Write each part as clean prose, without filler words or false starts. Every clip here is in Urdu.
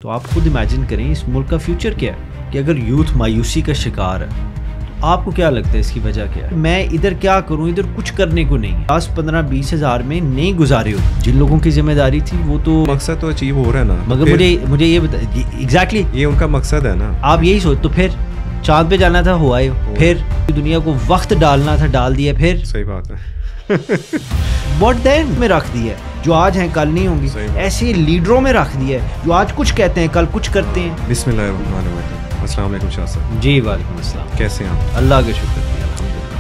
تو آپ خود امیجن کریں اس ملک کا فیوچر کیا ہے کہ اگر یوتھ مایوسی کا شکار ہے تو آپ کو کیا لگتا ہے اس کی وجہ کیا ہے؟ میں ادھر کیا کروں، ادھر کچھ کرنے کو نہیں ہے. 10-15-20 ہزار میں نہیں گزارے ہو. جن لوگوں کی ذمہ داری تھی وہ تو مقصد تو اچیو ہو رہا ہے نا، مگر مجھے یہ بتا ایگزیکٹلی یہ ان کا مقصد ہے نا. آپ یہی سوچ تو پھر چاند پہ جانا تھا ہوا ہے، پھر دنیا کو وقت ڈالنا تھا ڈال دیا، پھر صحیح بات ہے واٹ دین میں رکھ دیا ہے جو آج ہیں کل نہیں ہوں گی. ایسے لیڈروں میں رکھ دیا ہے جو آج کچھ کہتے ہیں کل کچھ کرتے ہیں. بسم اللہ الرحمن الرحیم. السلام علیکم شاہ صاحب. جی وعلیکم السلام. کیسے ہیں آپ؟ اللہ کا شکر ہے الحمدللہ.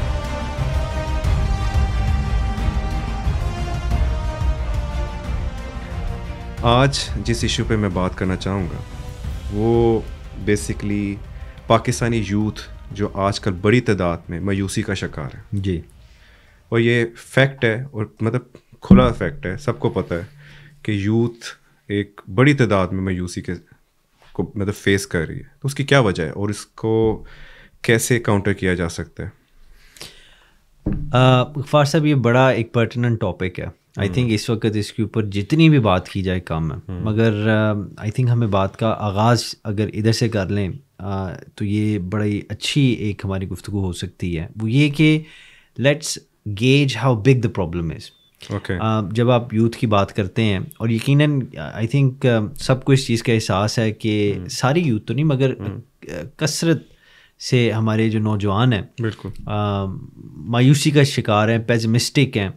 آج جس ایشو پہ میں بات کرنا چاہوں گا وہ بیسکلی پاکستانی یوتھ جو آج کل بڑی تعداد میں مایوسی کا شکار ہے. جی. اور یہ فیکٹ ہے، اور مطلب کھلا فیکٹ ہے، سب کو پتہ ہے کہ یوتھ ایک بڑی تعداد میں مایوسی کے کو مطلب فیس کر رہی ہے. تو اس کی کیا وجہ ہے اور اس کو کیسے کاؤنٹر کیا جا سکتا ہے؟ غفار صاحب یہ بڑا ایک پرٹیننٹ ٹاپک ہے. آئی تھنک اس وقت اس کے اوپر جتنی بھی بات کی جائے کم ہے، مگر آئی تھنک ہمیں بات کا آغاز اگر ادھر سے کر لیں تو یہ بڑی اچھی ایک ہماری گفتگو ہو سکتی ہے. وہ یہ کہ let's gauge how big the problem is. جب آپ یوتھ کی بات کرتے ہیں، اور یقیناً آئی تھنک سب کو اس چیز کا احساس ہے کہ ساری یوتھ تو نہیں مگر کثرت سے ہمارے جو نوجوان ہیں بالکل مایوسی کا شکار ہیں، پیسمسٹک ہیں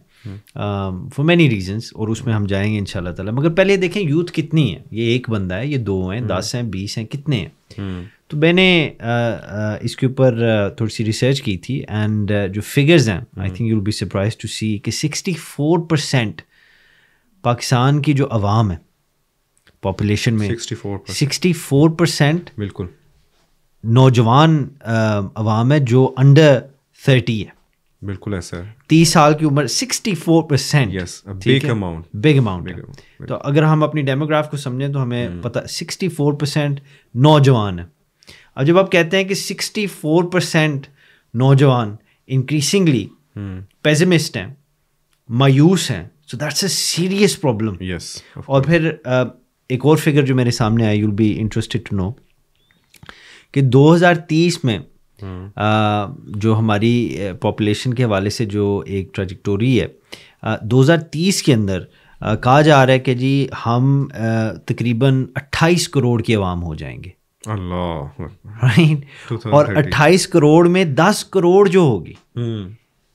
فار مینی ریزنس، اور اس میں ہم جائیں گے ان شاء اللہ تعالیٰ. مگر پہلے دیکھیں یوتھ کتنی ہے. یہ ایک بندہ ہے، یہ 2 ہیں، 10 ہیں، 20 ہیں، کتنے ہیں؟ تو میں نے اس کے اوپر تھوڑی سی ریسرچ کی تھی، اینڈ جو فگرز ہیں I think you will be surprised to see کہ 64% پاکستان کی جو عوام ہے پاپولیشن میں 64% بالکل نوجوان عوام ہے جو انڈر 30 ہے. بالکل ایسا ہے. 30 سال کی عمر 64%. یس بگ اماؤنٹ. تو اگر ہم اپنی ڈیموگراف کو سمجھیں تو ہمیں پتہ 64% نوجوان ہے. اب جب آپ کہتے ہیں کہ 64% نوجوان انکریزنگلی پیسمسٹ ہیں، مایوس ہیں، so that's a serious problem. اور پھر ایک اور فگر جو میرے سامنے آئی، you will be interested to know کہ 2030 میں جو ہماری پاپولیشن کے حوالے سے جو ایک ٹریجیکٹوری ہے، 2030 کے اندر کہا جا رہا ہے کہ جی ہم تقریباً 28 کروڑ کی عوام ہو جائیں گے. اللہ رائٹ. اور 28 کروڑ میں 10 کروڑ جو ہوگی،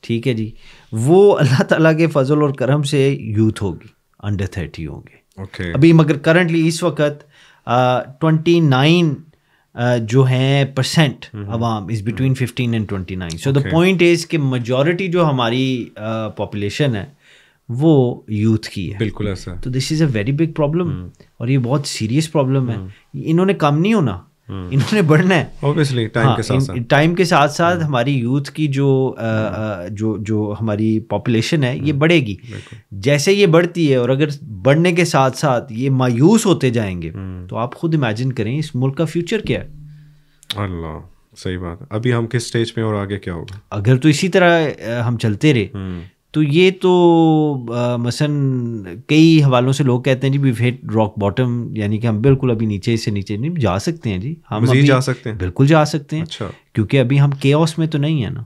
ٹھیک ہے جی، وہ اللہ تعالیٰ کے فضل اور کرم سے یوتھ ہوگی، انڈر 30 ہوں گے. ابھی مگر کرنٹلی اس وقت 29 جو ہیں پرسینٹ عوام is between 15 and 29. So the point is کہ میجورٹی جو ہماری پاپولیشن ہے وہ یوتھ کی ہے. بالکل ایسا. تو دس از اے ویری بگ پرابلم، اور یہ بہت سیریس پرابلم ہے. انہوں نے کم نہیں ہونا، انہوں نے بڑھنا ہے. اوبیسلی ٹائم کے ساتھ ساتھ ہماری یوتھ کی جو ہماری پاپولیشن ہے یہ بڑھے گی. جیسے یہ بڑھتی ہے اور اگر بڑھنے کے ساتھ ساتھ یہ مایوس ہوتے جائیں گے تو آپ خود امیجن کریں اس ملک کا فیوچر کیا ہے. اللہ صحیح بات ہے. ابھی ہم کس سٹیج پہ اور آگے کیا ہوگا اگر تو اسی طرح ہم چلتے رہے تو یہ تو مثلاً کئی حوالوں سے لوگ کہتے ہیں جی we've hit rock bottom، یعنی کہ ہم بالکل ابھی نیچے سے نیچے نہیں جا سکتے ہیں. جی ہم ابھی جا سکتے ہیں، بالکل جا سکتے ہیں. کیونکہ ابھی ہم کیوس میں تو نہیں ہیں نا.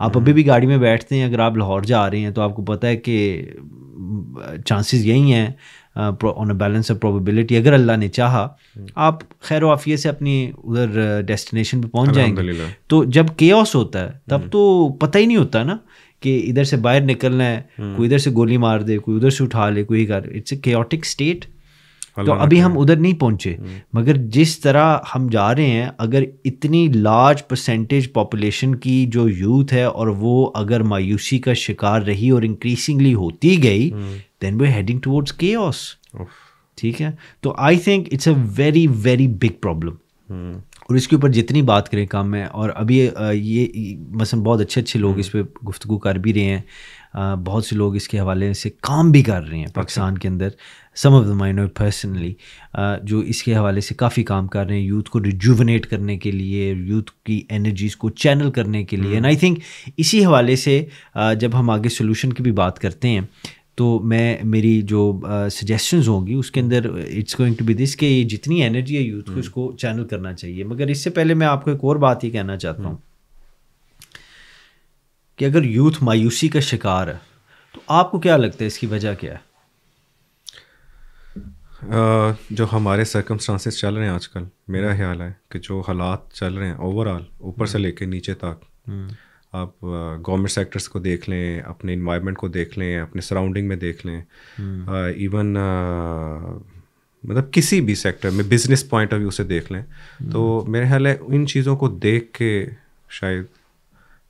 آپ ابھی بھی گاڑی میں بیٹھتے ہیں، اگر آپ لاہور جا رہے ہیں تو آپ کو پتہ ہے کہ چانسز یہی ہیں آن اے بیلنس آف پروبیبلٹی، اگر اللہ نے چاہا آپ خیر و عافیت سے اپنی ادھر ڈیسٹینیشن پہ پہنچ جائیں گے. تو جب کیوس ہوتا ہے تب تو پتہ ہی نہیں ہوتا نا کہ ادھر سے باہر نکلنا ہے، کوئی ادھر سے گولی مار دے، کوئی ادھر سے اٹھا لے، کوئی کر. It's a chaotic state. تو ابھی ہم ادھر نہیں پہنچے، مگر جس طرح ہم جا رہے ہیں، اگر اتنی لارج پرسنٹیج پاپولیشن کی جو یوتھ ہے اور وہ اگر مایوسی کا شکار رہی اور انکریزنگلی ہوتی گئی، then we are heading towards chaos. ٹھیک ہے. تو I think it's a very very big problem, اور اس کے اوپر جتنی بات کریں کم ہے. اور ابھی یہ مثلاً بہت اچھے لوگ اس پہ گفتگو کر بھی رہے ہیں، بہت سے لوگ اس کے حوالے سے کام بھی کر رہے ہیں پاکستان کے اندر. سم of them I know personally جو اس کے حوالے سے کافی کام کر رہے ہیں یوتھ کو ریجوونیٹ کرنے کے لیے، یوتھ کی انرجیز کو چینل کرنے کے لیے. اینڈ آئی تھنک اسی حوالے سے جب ہم آگے سولوشن کی بھی بات کرتے ہیں تو میں میری جو سجیشنز ہوں گی اس کے اندر اٹس گوئنگ ٹو بی دس کہ یہ جتنی انرجی ہے یوتھ کو اس کو چینل کرنا چاہیے. مگر اس سے پہلے میں آپ کو ایک اور بات یہ کہنا چاہتا ہوں کہ اگر یوتھ مایوسی کا شکار ہے تو آپ کو کیا لگتا ہے اس کی وجہ کیا ہے؟ جو ہمارے سرکمسٹانسز چل رہے ہیں آج کل, میرا خیال ہے کہ جو حالات چل رہے ہیں اوور آل اوپر سے لے کے نیچے تک, آپ گورنمنٹ سیکٹرس کو دیکھ لیں, اپنے انوائرمنٹ کو دیکھ لیں, اپنے سراؤنڈنگ میں دیکھ لیں, ایون مطلب کسی بھی سیکٹر میں بزنس پوائنٹ آف ویو سے دیکھ لیں, تو میرا خیال ہے ان چیزوں کو دیکھ کے شاید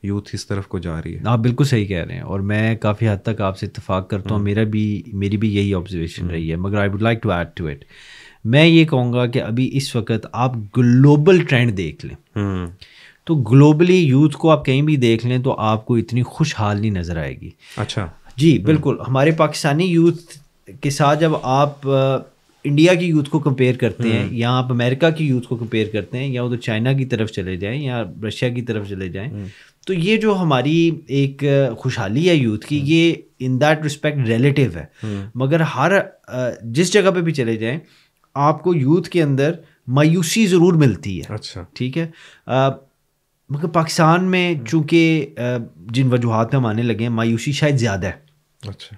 یوتھ اس طرف کو جا رہی ہے. آپ بالکل صحیح کہہ رہے ہیں اور میں کافی حد تک آپ سے اتفاق کرتا ہوں, میری بھی یہی آبزرویشن رہی ہے. مگر I would like to add to it, میں یہ کہوں گا کہ ابھی اس وقت آپ گلوبل ٹرینڈ دیکھ لیں تو گلوبلی یوتھ کو آپ کہیں بھی دیکھ لیں تو آپ کو اتنی خوشحال نہیں نظر آئے گی. اچھا جی بالکل. ہمارے پاکستانی یوتھ کے ساتھ جب آپ انڈیا کی یوتھ کو کمپیئر کرتے ہیں یا آپ امریکہ کی یوتھ کو کمپیئر کرتے ہیں یا ادھر چائنا کی طرف چلے جائیں یا رشیا کی طرف چلے جائیں, تو یہ جو ہماری ایک خوشحالی ہے یوتھ کی, یہ ان دیٹ رسپیکٹ ریلیٹیو ہے. مگر ہر جس جگہ پہ بھی چلے جائیں آپ کو یوتھ کے اندر مایوسی ضرور ملتی ہے. اچھا ٹھیک ہے. مگر پاکستان میں چونکہ جن وجوہات میں ماننے لگے ہیں مایوسی شاید زیادہ ہے. اچھا.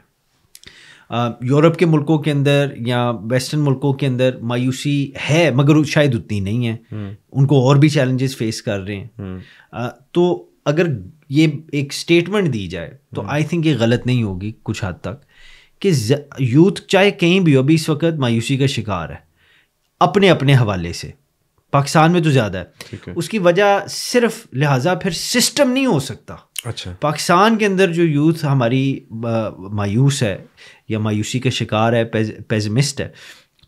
یورپ کے ملکوں کے اندر یا ویسٹرن ملکوں کے اندر مایوسی ہے مگر شاید اتنی نہیں ہے, ان کو اور بھی چیلنجز فیس کر رہے ہیں. تو اگر یہ ایک اسٹیٹمنٹ دی جائے تو آئی تھنک یہ غلط نہیں ہوگی کچھ حد تک کہ یوتھ چاہے کہیں بھی ہو ابھی اس وقت مایوسی کا شکار ہے اپنے اپنے حوالے سے. پاکستان میں تو زیادہ ہے. اس کی وجہ صرف لہٰذا پھر سسٹم نہیں ہو سکتا. اچھا. پاکستان کے اندر جو یوتھ ہماری مایوس ہے یا مایوسی کا شکار ہے, پیزمسٹ ہے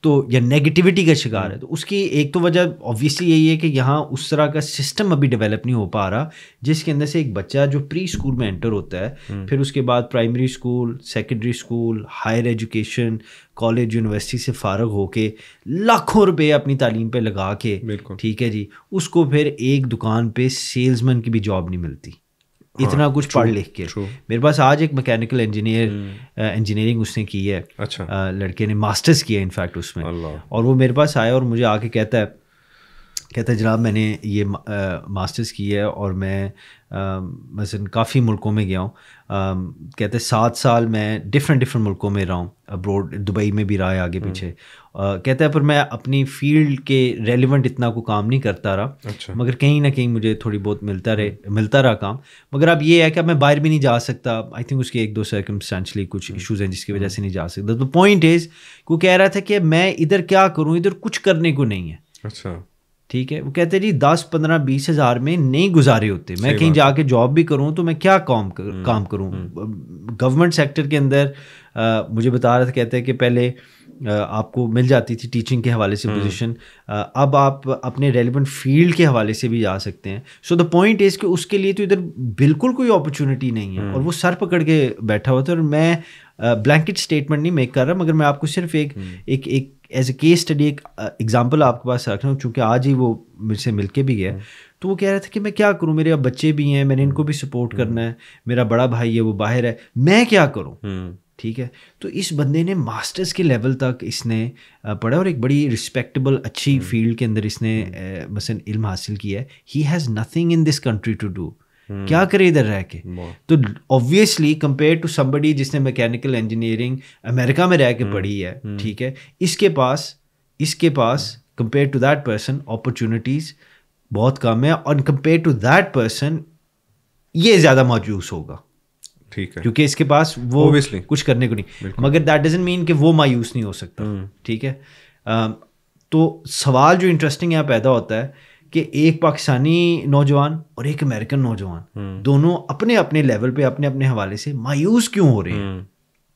تو یا نیگیٹیوٹی کا شکار ہے, تو اس کی ایک تو وجہ اوبویسلی یہی ہے کہ یہاں اس طرح کا سسٹم ابھی ڈیولپ نہیں ہو پا رہا جس کے اندر سے ایک بچہ جو پری اسکول میں انٹر ہوتا ہے پھر اس کے بعد primary school, secondary school, higher education, college, university سے فارغ ہو کے لاکھوں روپے اپنی تعلیم پہ لگا کے, ٹھیک ہے جی, اس کو پھر ایک دکان پہ سیلز مین کی بھی جاب نہیں ملتی اتنا کچھ پڑھ لکھ کے. میرے پاس آج ایک میکینیکل انجینئرنگ اس نے کی ہے, لڑکے نے ماسٹرز کیا ہے انفیکٹ اس میں, اور وہ میرے پاس آیا اور مجھے آ کے کہتا ہے جناب میں نے یہ ماسٹرز کی ہے اور میں مثلاً کافی ملکوں میں گیا ہوں. کہتے 7 سال میں ڈفرینٹ ملکوں میں رہا ہوں, ابروڈ دبئی میں بھی رہا ہے آگے پیچھے. کہتا ہے پر میں اپنی فیلڈ کے ریلیونٹ اتنا کو کام نہیں کرتا رہا, مگر کہیں نہ کہیں مجھے تھوڑی بہت ملتا رہا کام. مگر اب یہ ہے کہ اب میں باہر بھی نہیں جا سکتا. آئی تھنک اس کے 1-2 سرکمسٹانشلی کچھ ایشوز ہیں جس کی وجہ سے نہیں جا سکتا. تو پوائنٹ از وہ کہہ رہا تھا کہ میں ادھر کیا کروں, ادھر کچھ کرنے کو نہیں ہے. اچھا ٹھیک ہے. وہ کہتے جی 10-15-20 ہزار میں نہیں گزارے ہوتے, میں کہیں جا کے جاب بھی کروں تو میں کیا کام کروں. گورنمنٹ سیکٹر کے اندر مجھے بتا رہا تھا, کہتے ہیں کہ پہلے آپ کو مل جاتی تھی ٹیچنگ کے حوالے سے پوزیشن, اب آپ اپنے ریلیونٹ فیلڈ کے حوالے سے بھی جا سکتے ہیں. سو دا پوائنٹ از کہ اس کے لیے تو ادھر بالکل کوئی اپرچونیٹی نہیں ہے اور وہ سر پکڑ کے بیٹھا ہوا تھا. اور میں بلینکٹ اسٹیٹمنٹ نہیں میک کر رہا, مگر میں آپ کو صرف ایک ایز اے کیس اسٹڈی ایک ایگزامپل آپ کے پاس رکھ رہا ہوں, چونکہ آج ہی وہ مجھ سے مل کے بھی گیا. تو وہ کہہ رہا تھا کہ میں کیا کروں, میرے اب بچے بھی ہیں, میں نے ان کو بھی سپورٹ کرنا ہے, میرا بڑا بھائی ہے وہ باہر ہے, میں کیا کروں. ٹھیک ہے. تو اس بندے نے ماسٹرز کے لیول تک اس نے پڑھا اور ایک بڑی رسپیکٹیبل اچھی فیلڈ کے اندر اس نے مثلاً علم حاصل کیا ہے. He has nothing in this country to do. کیا کرے ادھر رہ کے. تو اوبویسلی کمپیئر ٹو سمبڈی جس نے میکینیکل انجینئرنگ امریکہ میں رہ کے پڑھی ہے, ٹھیک ہے, اس کے پاس compare to that person opportunities بہت کم ہے, اور کمپیئر ٹو دیٹ پرسن یہ زیادہ مایوس ہوگا. ٹھیک ہے, کیونکہ اس کے پاس وہ کچھ کرنے کو نہیں. مگر دیٹ ڈزنٹ مین کہ وہ مایوس نہیں ہو سکتا. ٹھیک ہے. تو سوال جو انٹرسٹنگ یہاں پیدا ہوتا ہے کہ ایک پاکستانی نوجوان اور ایک امریکن نوجوان دونوں اپنے اپنے لیول پہ اپنے اپنے حوالے سے مایوس کیوں ہو رہے ہیں.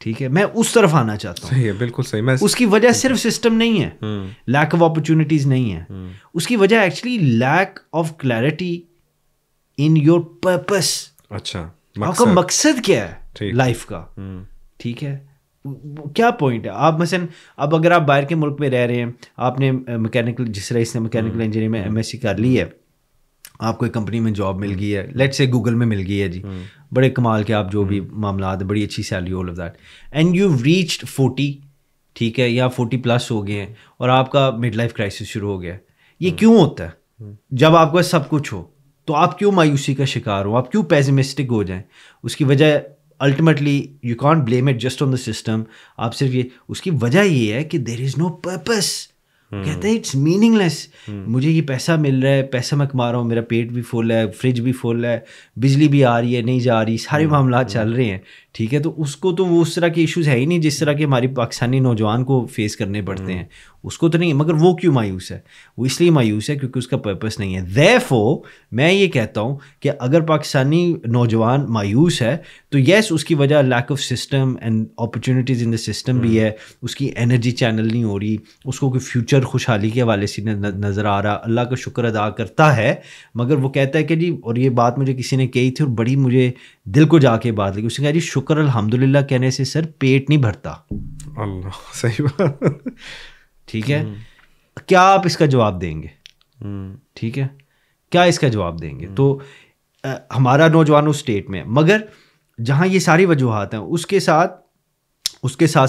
ٹھیک ہے. میں اس طرف آنا چاہتا ہوں. صحیح ہے, بالکل صحیح. اس کی وجہ صرف سسٹم نہیں ہے, لیک آف اپرچونیٹیز نہیں ہے. اس کی وجہ actually lack of clarity in your purpose. اچھا, آپ کا مقصد کیا ہے لائف کا. ٹھیک ہے. کیا پوائنٹ ہے. آپ مثلاً اب اگر آپ باہر کے ملک میں رہ رہے ہیں, آپ نے میکینیکل جس طرح اس نے میکینیکل انجینئرنگ میں MSc کر لی ہے, آپ کو ایک کمپنی میں جاب مل گئی ہے, لیٹ سے گوگل میں مل گئی ہے جی, بڑے کمال کے آپ جو بھی معاملات ہیں, بڑی اچھی salary, all of that, and you reached 40, ٹھیک ہے, یا 40+ ہو گئے ہیں, اور آپ کا مڈ لائف کرائسس شروع ہو گیا ہے. یہ کیوں ہوتا ہے؟ جب آپ کو سب کچھ ہو تو آپ کیوں مایوسی کا شکار ہو, آپ کیوں پیسمسٹک ہو جائیں؟ اس کی وجہ ultimately you can't blame it just on the system. آپ صرف یہ, اس کی وجہ یہ ہے کہ دیر از نو پرپس. کہتے ہیں اٹس میننگ لیس. مجھے یہ پیسہ مل رہا ہے, پیسہ میں کما رہا ہوں, میرا پیٹ بھی فل ہے, فریج بھی فل ہے, بجلی بھی آ رہی ہے, نہیں جا رہی, سارے معاملات چل رہے ہیں, ٹھیک ہے. تو اس کو تو وہ اس طرح کے ایشوز ہے ہی نہیں جس طرح کے ہماری پاکستانی نوجوان کو فیس کرنے پڑتے ہیں, اس کو تو نہیں. مگر وہ کیوں مایوس ہے؟ وہ اس لیے مایوس ہے کیونکہ اس کا پرپس نہیں ہے. therefore میں یہ کہتا ہوں کہ اگر پاکستانی نوجوان مایوس ہے تو یس, اس کی وجہ lack of system and opportunities in the system بھی ہے. اس کی انرجی چینل نہیں ہو رہی, اس کو کوئی فیوچر خوشحالی کے حوالے سے نظر آ رہا. اللہ کا شکر ادا کرتا ہے, مگر وہ کہتا ہے کہ جی, اور یہ بات مجھے کسی نے کہی تھی اور بڑی مجھے دل کو جا کے بات لگی, اس نے کہا جی شکر الحمدللہ کہنے سے سر پیٹ نہیں بھرتا. اللہ, صحیح بات, ٹھیک ہے. کیا آپ اس کا جواب دیں گے؟ ٹھیک ہے, کیا اس کا جواب دیں گے؟ تو ہمارا نوجوان اس اسٹیٹ میں, مگر جہاں یہ ساری وجوہات ہیں اس کے ساتھ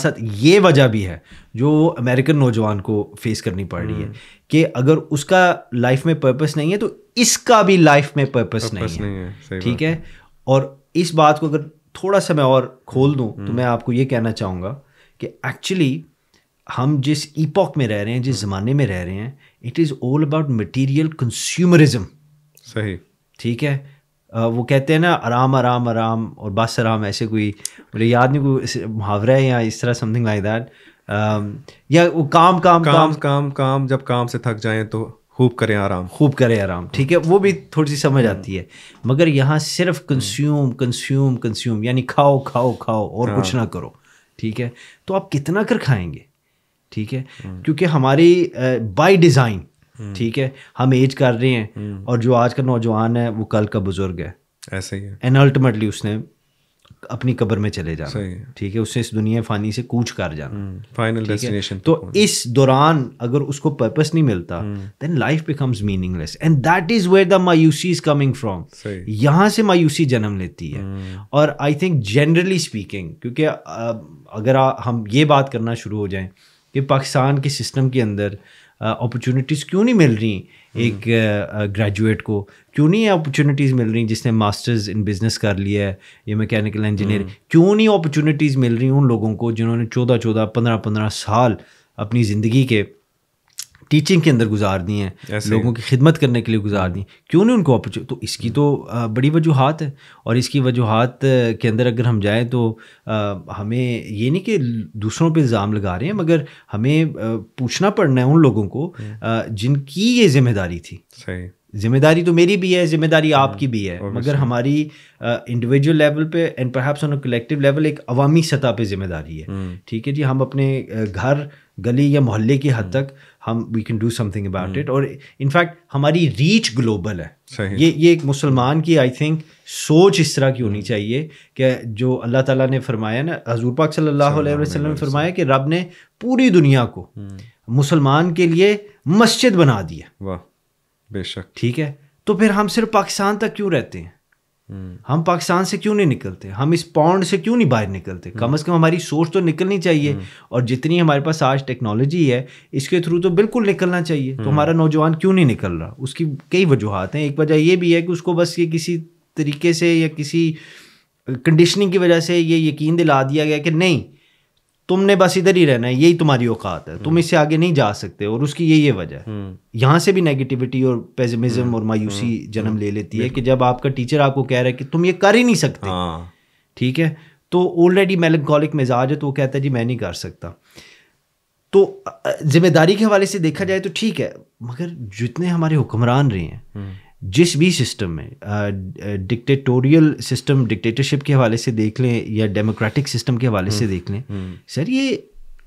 ساتھ یہ وجہ بھی ہے جو امریکن نوجوان کو فیس کرنی پڑ رہی ہے کہ اگر اس کا لائف میں پرپس نہیں ہے تو اس کا بھی لائف میں پرپس نہیں ہے. ٹھیک ہے. اور اس بات کو اگر تھوڑا سا میں اور کھول دوں تو میں آپ کو یہ کہنا چاہوں گا کہ ایکچولی ہم جس ایپوک میں رہ رہے ہیں, جس زمانے میں رہ رہے ہیں, it is all about material consumerism. صحیح, ٹھیک ہے. وہ کہتے ہیں نا آرام آرام آرام اور بس آرام, ایسے کوئی مجھے یاد نہیں, کوئی محاورہ ہے یا اس طرح سم تھنگ لائک دیٹ, یا وہ کام کام کام کام کام, جب کام سے تھک جائیں تو خوب کریں آرام, خوب کریں آرام. ٹھیک ہے, وہ بھی تھوڑی سی سمجھ آتی ہے. مگر یہاں صرف کنزیوم کنزیوم کنزیوم, یعنی کھاؤ کھاؤ کھاؤ اور کچھ نہ کرو. ٹھیک ہے, تو آپ کتنا کر کھائیں گے؟ ٹھیک ہے, کیونکہ ہماری بائی ڈیزائن, ٹھیک ہے, ہم ایج کر رہے ہیں, اور جو آج کا نوجوان ہے وہ کل کا بزرگ ہے, ایسا ہی ہے, اینڈ الٹیمیٹلی اس نے اپنی قبر میں چلے جانا. ٹھیک ہے, اس سے اس دنیا فانی سے کوچ کر جانا, فائنل ڈیسٹینیشن. تو اس دوران اگر اس کو پرپس نہیں ملتا then life becomes meaningless, and that is where the مایوسی از کمنگ فرام. یہاں سے مایوسی جنم لیتی ہے. اور آئی تھنک جنرلی اسپیکنگ, کیونکہ اگر ہم یہ بات کرنا شروع ہو جائیں کہ پاکستان کے سسٹم کے اندر اپرچونیٹیز کیوں نہیں مل رہی ایک گریجویٹ کو, کیوں نہیں اپرچونیٹیز مل رہی جس نے ماسٹرز ان بزنس کر لیا ہے یا میکینیکل انجینئر, کیوں نہیں اپرچونیٹیز مل رہی ان لوگوں کو جنہوں نے 15 سال اپنی زندگی کے ٹیچنگ کے اندر گزار دی ہیں, لوگوں کی خدمت کرنے کے لیے گزار دی, کیوں نہیں ان کو تو اس کی تو بڑی وجوہات ہے. اور اس کی وجوہات کے اندر اگر ہم جائیں تو ہمیں یہ نہیں کہ دوسروں پہ الزام لگا رہے ہیں, مگر ہمیں پوچھنا پڑنا ہے ان لوگوں کو جن کی یہ ذمہ داری تھی. صحیح, ذمہ داری تو میری بھی ہے, ذمہ داری آپ کی بھی ہے, مگر ہماری انڈیویجول لیول پہ and perhaps on a collective level ایک عوامی سطح پہ ذمہ داری ہے. ٹھیک ہے جی, ہم اپنے گھر گلی یا محلے کی حد تک ہم we can do something about it, اور انفیکٹ ہماری ریچ گلوبل ہے. یہ ایک مسلمان کی آئی تھنک سوچ اس طرح کی ہونی چاہیے کہ جو اللہ تعالیٰ نے فرمایا نا, حضور پاک صلی اللہ علیہ وسلم نے فرمایا کہ رب نے پوری دنیا کو مسلمان کے لیے مسجد بنا دیا. واہ, بے شک. ٹھیک ہے, تو پھر ہم صرف پاکستان تک کیوں رہتے ہیں؟ ہم پاکستان سے کیوں نہیں نکلتے؟ ہم اس پونڈ سے کیوں نہیں باہر نکلتے؟ کم از کم ہماری سوچ تو نکلنی چاہیے, اور جتنی ہمارے پاس آج ٹیکنالوجی ہے اس کے تھرو تو بالکل نکلنا چاہیے. تو ہمارا نوجوان کیوں نہیں نکل رہا؟ اس کی کئی وجوہات ہیں. ایک وجہ یہ بھی ہے کہ اس کو بس یہ کسی طریقے سے یا کسی کنڈیشننگ کی وجہ سے یہ یقین دلا دیا گیا کہ نہیں, تم نے بس ادھر ہی رہنا ہے, یہی تمہاری اوقات ہے, تم اس سے آگے نہیں جا سکتے. اور اس کی یہ وجہ ہے. یہاں سے بھی نیگیٹیوٹی اور پیسمزم اور مایوسی جنم لے لیتی ہے کہ جب آپ کا ٹیچر آپ کو کہہ رہا ہے کہ تم یہ کر ہی نہیں سکتے, ٹھیک ہے, تو آلریڈی میلنکولک مزاج ہے, تو وہ کہتا ہے جی میں نہیں کر سکتا. تو ذمہ داری کے حوالے سے دیکھا جائے تو ٹھیک ہے, مگر جتنے ہمارے حکمران رہے ہیں جس بھی سسٹم میں, ڈکٹیٹوریل سسٹم ڈکٹیٹرشپ کے حوالے سے دیکھ لیں یا ڈیموکریٹک سسٹم کے حوالے سے دیکھ لیں, سر یہ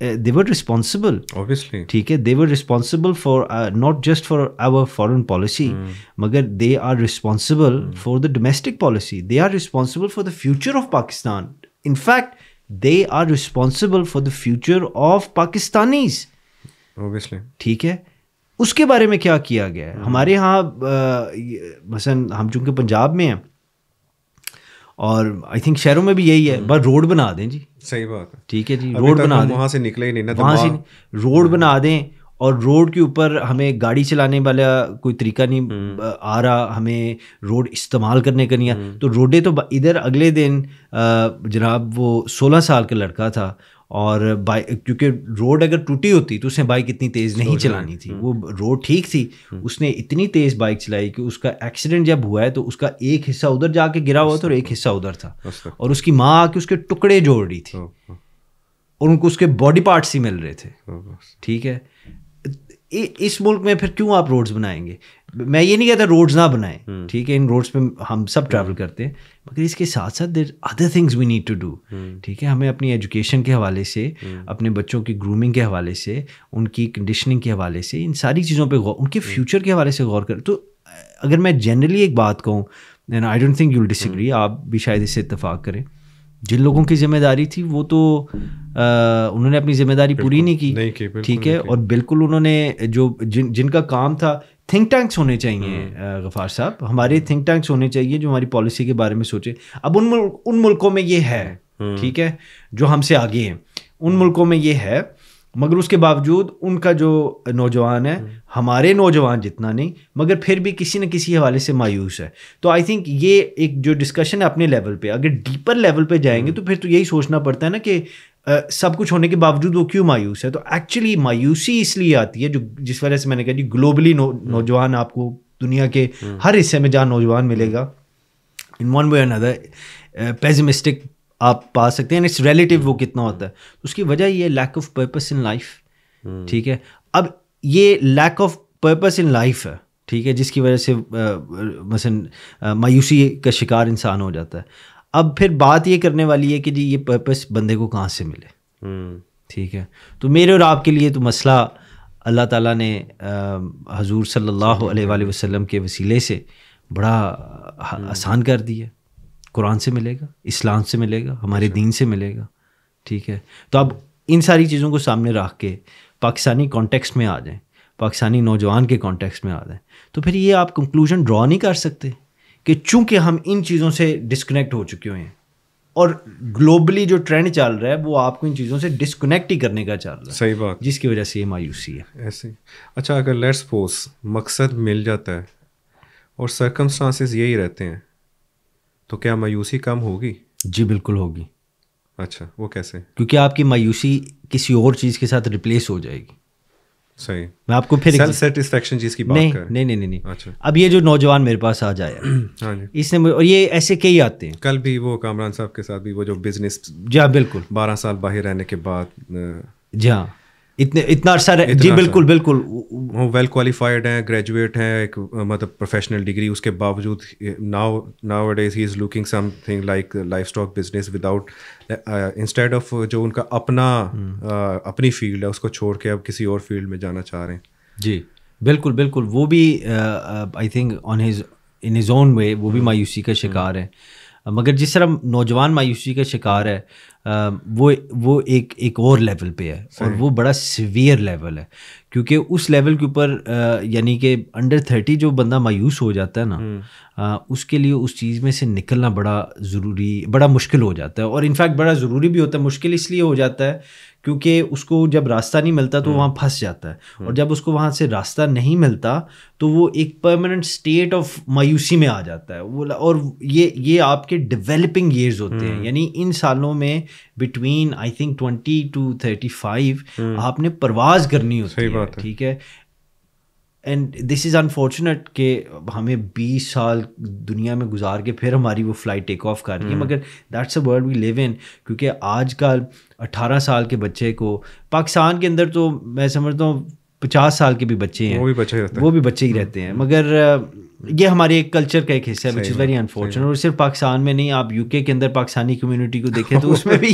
they were responsible, obviously, ٹھیک ہے, they were responsible for not just for our foreign policy, مگر they are responsible for the domestic policy, they are responsible for the future of Pakistan, in fact they are responsible for the future of Pakistanis, obviously, ٹھیک ہے. اس کے بارے میں کیا کیا گیا ہے. ہمارے یہاں مثلاً ہم چونکہ پنجاب میں ہیں اور آئی تھنک شہروں میں بھی یہی ہے, بس روڈ بنا دیں جی. صحیح بات ہے, ٹھیک ہے جی, روڈ بنا دیں, وہاں سے نکلے ہی نہیں نا, وہاں سے روڈ بنا دیں, اور روڈ کے اوپر ہمیں گاڑی چلانے والا کوئی طریقہ نہیں آ رہا, ہمیں روڈ استعمال کرنے کا نہیں آ, تو روڈیں تو ادھر اگلے دن جناب وہ 16 سال کا لڑکا تھا, اور کیونکہ روڈ اگر ٹوٹی ہوتی تو اس نے بائک اتنی تیز نہیں چلانی تھی, وہ روڈ ٹھیک تھی, اس نے اتنی تیز بائک چلائی کہ اس کا ایکسیڈنٹ جب ہوا ہے تو اس کا ایک حصہ ادھر جا کے گرا ہوا تھا اور ایک حصہ ادھر تھا, اور اس کی ماں آ کے اس کے ٹکڑے جوڑ رہی تھی اور ان کو اس کے باڈی پارٹس ہی مل رہے تھے. ٹھیک ہے, اس ملک میں پھر کیوں آپ روڈز بنائیں گے؟ میں یہ نہیں کہتا روڈز نہ بنائیں, ٹھیک ہے, ان روڈز پہ ہم سب ٹریول کرتے ہیں, مگر اس کے ساتھ ساتھ there other things we need to do. ٹھیک ہے, ہمیں اپنی ایجوکیشن کے حوالے سے, اپنے بچوں کی گرومنگ کے حوالے سے, ان کی کنڈیشننگ کے حوالے سے, ان ساری چیزوں پہ غور, ان کے فیوچر کے حوالے سے غور کریں. تو اگر میں جنرلی ایک بات کہوں, and I don't think you will disagree, آپ بھی شاید اس سے اتفاق کریں, جن لوگوں کی ذمہ داری تھی وہ تو انہوں نے اپنی ذمہ داری پوری نہیں کی. ٹھیک ہے, اور بالکل انہوں نے جو جن کا کام تھا, تھنک ٹینکس ہونے چاہیے غفار صاحب, ہمارے تھنک ٹینکس ہونے چاہیے جو ہماری پالیسی کے بارے میں سوچیں. اب ان ملکوں میں یہ ہے, ٹھیک ہے, جو ہم سے آگے ہیں, ان ملکوں میں یہ ہے, مگر اس کے باوجود ان کا جو نوجوان ہے ہمارے نوجوان جتنا نہیں, مگر پھر بھی کسی نہ کسی حوالے سے مایوس ہے. تو آئی تھنک یہ ایک جو ڈسکشن ہے اپنے لیول پہ, اگر ڈیپر لیول پہ جائیں گے تو پھر تو یہی سوچنا پڑتا ہے نا کہ سب کچھ ہونے کے باوجود وہ کیوں مایوس ہے. تو ایکچولی مایوسی اس لیے آتی ہے, جو جس وجہ سے میں نے کہا جی گلوبلی نوجوان آپ کو دنیا کے ہر حصے میں جہاں نوجوان ملے گا, ان ون وے اور اندر پیسمسٹک آپ پا سکتے ہیں. اٹس ریلیٹیو وہ کتنا ہوتا ہے. اس کی وجہ یہ lack of purpose in life. ٹھیک ہے, اب یہ lack of purpose in life ہے, ٹھیک ہے, جس کی وجہ سے مثلا مایوسی کا شکار انسان ہو جاتا ہے. اب پھر بات یہ کرنے والی ہے کہ جی یہ پرپس بندے کو کہاں سے ملے. ٹھیک ہے, تو میرے اور آپ کے لیے تو مسئلہ اللہ تعالیٰ نے حضور صلی اللہ علیہ وآلہ وسلم کے وسیلے سے بڑا آسان کر دیا. قرآن سے ملے گا, اسلام سے ملے گا, ہمارے دین سے ملے گا. ٹھیک ہے, تو اب ان ساری چیزوں کو سامنے رکھ کے پاکستانی کانٹیکسٹ میں آ جائیں, پاکستانی نوجوان کے کانٹیکسٹ میں آ جائیں, تو پھر یہ آپ کنکلوژن ڈرا نہیں کر سکتے کہ چونکہ ہم ان چیزوں سے ڈسکنیکٹ ہو چکے ہوئے ہیں, اور گلوبلی جو ٹرینڈ چل رہا ہے وہ آپ کو ان چیزوں سے ڈسکنیکٹ ہی کرنے کا چل رہا ہے. صحیح بات, جس کی وجہ سے یہ مایوسی ہے. ایسے اچھا, اگر لیٹس سپوز مقصد مل جاتا ہے اور سرکمسٹانسز یہی رہتے ہیں, تو کیا مایوسی کم ہوگی؟ جی بالکل ہوگی. اچھا, وہ کیسے؟ کیونکہ آپ کی مایوسی کسی اور چیز کے ساتھ ریپلیس ہو جائے گی. صحیح, میں آپ کو پھر سیلف سیٹسفیکشن جس کی بات کر رہے ہیں. نہیں. اچھا, اب یہ جو نوجوان میرے پاس آ جایا ہاں جی, اس نے, اور یہ ایسے کئی آتے ہیں. کل بھی وہ کامران صاحب کے ساتھ بھی وہ جو بزنس, جی ہاں بالکل, 12 سال باہر رہنے کے بعد, جی ہاں اتنا عرصہ جی بالکل بالکل, وہ ویل کوالیفائڈ ہیں, گریجویٹ ہیں, ایک مطلب پروفیشنل ڈگری, اس کے باوجود nowadays he is looking something like livestock business without, instead of جو ان کا اپنی فیلڈ ہے اس کو چھوڑ کے اب کسی اور فیلڈ میں جانا چاہ رہے ہیں. جی بالکل بالکل, وہ بھی I think in his own وے وہ بھی مایوسی کا شکار ہے. مگر جس طرح نوجوان مایوسی کا شکار ہے وہ ایک اور لیول پہ ہے, اور وہ بڑا سیویئر لیول ہے, کیونکہ اس لیول کے اوپر یعنی کہ انڈر 30 جو بندہ مایوس ہو جاتا ہے نا, اس کے لیے اس چیز میں سے نکلنا بڑا مشکل ہو جاتا ہے. اور انفیکٹ بڑا ضروری بھی ہوتا ہے. مشکل اس لیے ہو جاتا ہے کیونکہ اس کو جب راستہ نہیں ملتا تو وہاں پھنس جاتا ہے, اور جب اس کو وہاں سے راستہ نہیں ملتا تو وہ ایک پرماننٹ اسٹیٹ آف مایوسی میں آ جاتا ہے. اور یہ آپ کے ڈیولپنگ ایئرز ہوتے ہیں, یعنی ان سالوں میں بٹوین آئی تھنک 20 to 35 آپ نے پرواز کرنی ہوتی ہے. ٹھیک ہے, اینڈ دس از انفارچونیٹ کہ ہمیں 20 سال دنیا میں گزار کے پھر ہماری وہ فلائٹ ٹیک آف کر رہی ہے, مگر دیٹس اے ورلڈ وی لیو ان. کیونکہ آج کل 18 سال کے بچے کو پاکستان کے اندر تو میں سمجھتا ہوں 50 سال کے بھی بچے ہیں, وہ بھی بچے ہی رہتے ہیں, مگر یہ ہمارے ایک کلچر کا ایک حصہ ہے وچ از ویری انفارچونیٹ. اور صرف پاکستان میں نہیں, آپ یو کے اندر پاکستانی کمیونٹی کو دیکھیں تو اس میں بھی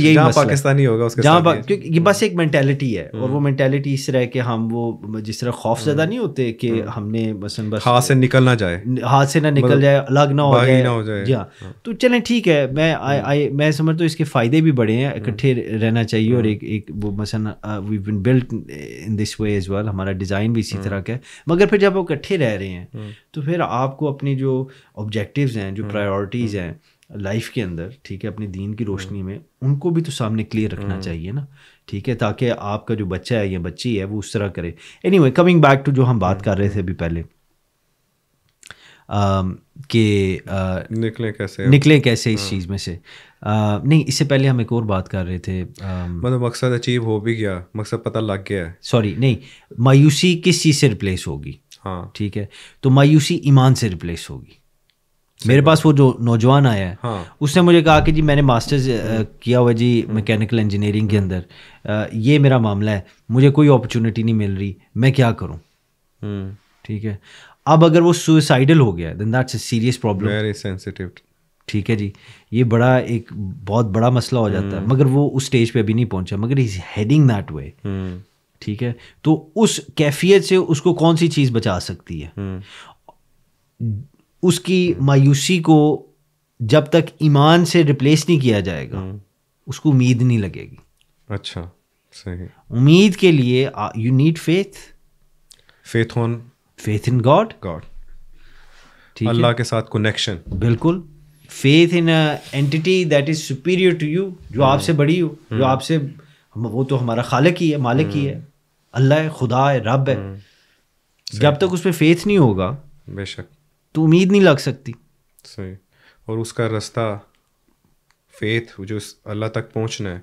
یہی پاکستانی ہوگا جہاں یہ بس ایک مینٹیلٹی ہے. اور وہ مینٹیلٹی اس طرح کہ ہم وہ جس طرح خوف زدہ نہیں ہوتے کہ ہم نے مثلاً بس ہاتھ سے نکل نہ جائے, ہاتھ سے نہ نکل جائے, الگ نہ ہو جائے. جی ہاں, تو چلیں ٹھیک ہے, میں سمجھتا ہوں اس کے فائدے بھی بڑے ہیں, اکٹھے رہنا چاہیے. اور ایک وہ مثلاً we been built in this way as well, ہمارا ڈیزائن بھی اسی طرح کا ہے. مگر پھر جب وہ اکٹھے رہ رہے ہیں تو پھر آپ کو اپنی جو آبجیکٹیوز ہیں, جو پرائیورٹیز ہیں لائف کے اندر, ٹھیک ہے, اپنی دین کی روشنی میں, ان کو بھی تو سامنے کلیئر رکھنا چاہیے نا, ٹھیک ہے, تاکہ آپ کا جو بچہ ہے یا بچی ہے وہ اس طرح کرے. Anyway, coming back to جو ہم بات کر رہے تھے ابھی پہلے کہ نکلے کیسے اس چیز میں سے. نہیں, اس سے پہلے ہم ایک اور بات کر رہے تھے, مطلب مقصد اچیو ہو بھی گیا, مقصد پتہ لگ گیا ہے. سوری نہیں, مایوسی کس چیز سے ریپلیس ہوگی؟ ہاں ٹھیک ہے, تو مایوسی ایمان سے ریپلیس ہوگی. میرے پاس وہ جو نوجوان آیا ہے اس نے مجھے کہا کہ جی میں نے ماسٹرز کیا ہوا جی میکینیکل انجینئرنگ کے اندر, یہ میرا معاملہ ہے, مجھے کوئی اپرچونیٹی نہیں مل رہی, میں کیا کروں؟ ٹھیک ہے, اب اگر وہ سوئسائڈل ہو گیا then that's a serious problem, very sensitive. ٹھیک ہے جی, یہ بڑا ایک بہت بڑا مسئلہ ہو جاتا ہے. مگر وہ اس اسٹیج پہ ابھی نہیں پہنچا, مگر ہی از ہیڈنگ دیٹ وے. ٹھیک ہے, تو اس کیفیت سے اس کو کون سی چیز بچا سکتی ہے؟ اس کی مایوسی کو جب تک ایمان سے ریپلیس نہیں کیا جائے گا اس کو امید نہیں لگے گی. اچھا صحیح. امید کے لیے you need faith in God, Allah کے ساتھ کنیکشن. بالکل, faith in entity that is superior to you, جو آپ سے بڑی ہو, جو آپ سے, وہ تو ہمارا خالق ہی ہے, مالک ہی ہے, اللہ ہے, خدا ہے, رب ہے. جب تک اس پہ فیتھ نہیں ہوگا بے شک تو امید نہیں لگ سکتی. صحیح. اور اس کا رستہ فیتھ جو اللہ تک پہنچنا ہے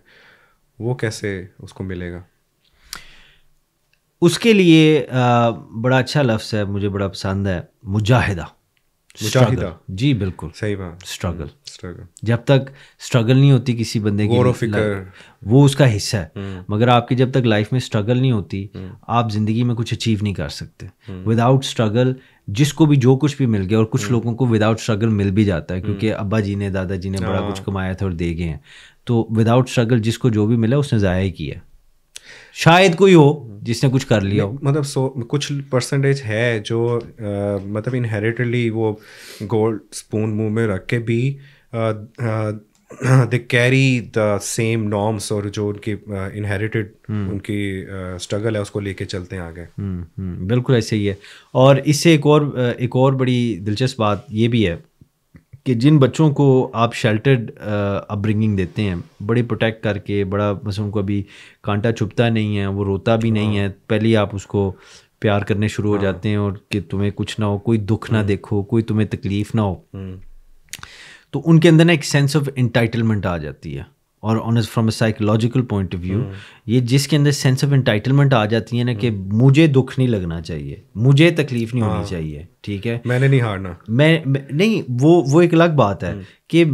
وہ کیسے اس کو ملے گا؟ اس کے لیے بڑا اچھا لفظ ہے, مجھے بڑا پسند ہے, مجاہدہ. جی بالکل صحیح بات. اسٹرگل. جب تک اسٹرگل نہیں ہوتی کسی بندے کی, غور و فکر وہ اس کا حصہ ہے. مگر آپ کی جب تک لائف میں اسٹرگل نہیں ہوتی آپ زندگی میں کچھ اچیو نہیں کر سکتے. وداؤٹ اسٹرگل جس کو بھی جو کچھ بھی مل گیا, اور کچھ لوگوں کو وداؤٹ اسٹرگل مل بھی جاتا ہے کیونکہ ابا جی نے, دادا جی نے بڑا کچھ کمایا تھا اور دے گئے ہیں, تو وداؤٹ اسٹرگل جس کو جو بھی ملا اس نے ضائع ہی کیا. شاید کوئی ہو جس نے کچھ کر لیا ہو, مطلب کچھ پرسنٹیج ہے جو مطلب انہیریٹڈلی وہ گولڈ اسپون منہ میں رکھ کے بھی they carry the same norms, اور جو ان کی انہیریٹڈ ان کی اسٹرگل ہے اس کو لے کے چلتے ہیں آگے. بالکل ایسے ہی ہے. اور اس سے ایک اور بڑی دلچسپ بات یہ بھی ہے کہ جن بچوں کو آپ شیلٹرڈ اپ برنگنگ دیتے ہیں, بڑے پروٹیکٹ کر کے, بڑا مثلا ان کو ابھی کانٹا چھپتا نہیں ہے, وہ روتا بھی نہیں ہے, پہلے ہی آپ اس کو پیار کرنے شروع ہو جاتے ہیں, اور کہ تمہیں کچھ نہ ہو, کوئی دکھ نہ دیکھو, کوئی تمہیں تکلیف نہ ہو, تو ان کے اندر نا ایک سینس آف انٹائٹلمنٹ آ جاتی ہے. اور from a psychological point of view, یہ جس کے اندر سینس آف انٹائٹلمنٹ آ جاتی ہے نا کہ مجھے دکھ نہیں لگنا چاہیے, مجھے تکلیف نہیں ہونی چاہیے, ٹھیک ہے, میں نے نہیں ہارنا, میں نہیں, وہ ایک الگ بات ہے کہ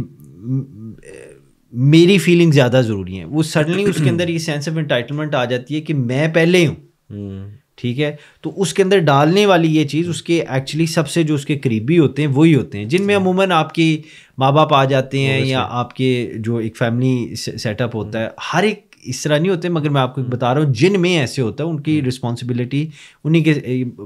میری فیلنگ زیادہ ضروری ہیں. وہ سڈنلی اس کے اندر یہ سینس آف انٹائٹلمنٹ آ جاتی ہے کہ میں پہلے ہوں, ٹھیک ہے. تو اس کے اندر ڈالنے والی یہ چیز اس کے ایکچولی سب سے جو اس کے قریبی ہوتے ہیں وہی ہوتے ہیں, جن میں عموماً آپ کی ماں باپ آ جاتے ہیں, یا آپ کے جو ایک فیملی سیٹ اپ ہوتا ہے. ہر ایک اس طرح نہیں ہوتے, مگر میں آپ کو بتا رہا ہوں جن میں ایسے ہوتا ہے ان کی رسپانسبلٹی انہیں کے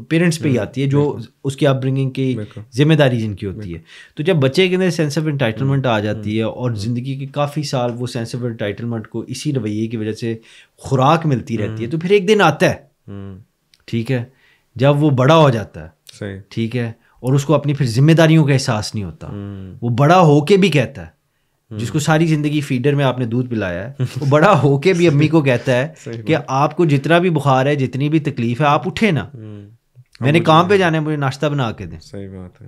پیرنٹس پہ ہی آتی ہے, جو اس کی اپ برنگنگ کی ذمہ داری جن کی ہوتی ہے. تو جب بچے کے اندر سینس آف انٹائٹلمنٹ آ جاتی ہے, اور زندگی کے کافی سال وہ سینس آف انٹائٹلمنٹ کو اسی رویے کی وجہ سے خوراک ملتی رہتی ہے, تو پھر ایک دن آتا ہے, ٹھیک ہے, جب وہ بڑا ہو جاتا ہے, ٹھیک ہے, اور اس کو اپنی پھر ذمہ داریوں کا احساس نہیں ہوتا. وہ بڑا ہو کے بھی کہتا ہے, جس کو ساری زندگی فیڈر میں آپ نے دودھ پلایا ہے, وہ بڑا ہو کے بھی امی کو کہتا ہے کہ آپ کو جتنا بھی بخار ہے, جتنی بھی تکلیف ہے, آپ اٹھے نا, میں نے کام پہ جانا ہے, مجھے ناشتہ بنا کے دیں. صحیح بات ہے.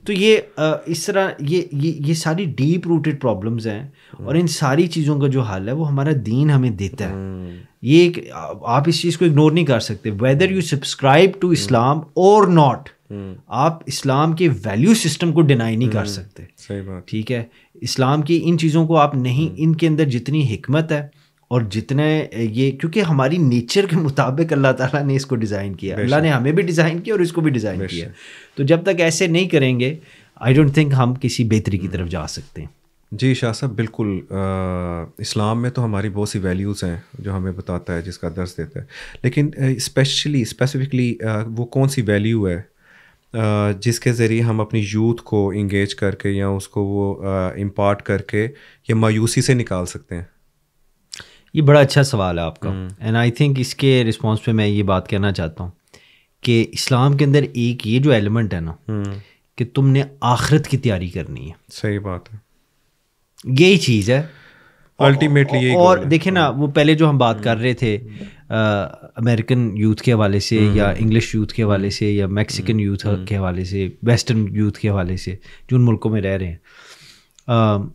تو یہ اس طرح یہ ساری ڈیپ روٹڈ پرابلمز ہیں, اور ان ساری چیزوں کا جو حل ہے وہ ہمارا دین ہمیں دیتا ہے. یہ ایک آپ اس چیز کو اگنور نہیں کر سکتے, ویدر یو سبسکرائب ٹو اسلام اور ناٹ, آپ اسلام کے ویلیو سسٹم کو ڈینائی نہیں کر سکتے. صحیح بات. ٹھیک ہے, اسلام کی ان چیزوں کو آپ نہیں, ان کے اندر جتنی حکمت ہے اور جتنے یہ کیونکہ ہماری نیچر کے مطابق اللہ تعالیٰ نے اس کو ڈیزائن کیا, اللہ نے ہمیں بھی ڈیزائن کیا اور اس کو بھی ڈیزائن کیا. تو جب تک ایسے نہیں کریں گے آئی ڈونٹ تھنک ہم کسی بہتری کی طرف جا سکتے ہیں. جی شاہ صاحب بالکل. اسلام میں تو ہماری بہت سی ویلیوز ہیں جو ہمیں بتاتا ہے, جس کا درس دیتا ہے, لیکن اسپیسیفکلی وہ کون سی ویلیو ہے جس کے ذریعے ہم اپنی یوتھ کو انگیج کر کے یا اس کو وہ امپارٹ کر کے یا مایوسی سے نکال سکتے ہیں؟ یہ بڑا اچھا سوال ہے آپ کا, اینڈ آئی تھنک اس کے رسپانس پہ میں یہ بات کہنا چاہتا ہوں کہ اسلام کے اندر ایک یہ جو ایلیمنٹ ہے نا کہ تم نے آخرت کی تیاری کرنی ہے. صحیح بات ہے, یہی چیز ہے الٹیمیٹلی. اور دیکھیں نا وہ پہلے جو ہم بات کر رہے تھے امریکن یوتھ کے حوالے سے یا انگلش یوتھ کے حوالے سے یا میکسیکن یوتھ کے حوالے سے, ویسٹرن یوتھ کے حوالے سے جو ان ملکوں میں رہ رہے ہیں,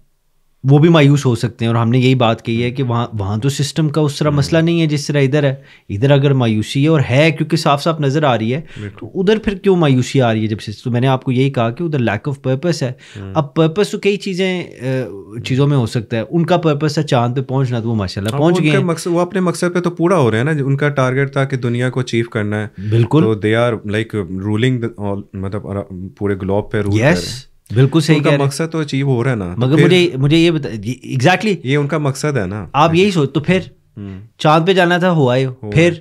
وہ بھی مایوس ہو سکتے ہیں. اور ہم نے یہی بات کہی ہے کہ وہاں تو سسٹم کا اس طرح مسئلہ نہیں ہے جس طرح ادھر ہے. ادھر اگر مایوسی ہے اور ہے کیونکہ صاف صاف نظر آ رہی ہے, تو ادھر پھر کیوں مایوسی آ رہی ہے جب تو میں نے آپ کو یہی کہا کہ ادھر لیک آف پرپس ہے. اب پرپس تو کئی چیزوں میں ہو سکتا ہے. ان کا پرپس ہے چاند پہ پہنچنا, تو وہ ماشاء اللہ پہنچ گئے ہیں. وہ اپنے مقصد پہ تو پورا ہو رہے ہیں نا. ان کا ٹارگیٹ تھا کہ دنیا کو اچیو کرنا ہے. بالکل, تو دے آر لائک رولنگ, مطلب پورے گلوب پہ رول کر رہے ہیں. بالکل صحیح کہہ رہے ہیں. مقصد تو اچیو ہو رہا ہے نا. مگر مجھے یہ بتا, ایگزیکٹلی یہ ان کا مقصد ہے نا. آپ یہی سوچ, تو پھر چاند پہ جانا تھا ہوا ہے, پھر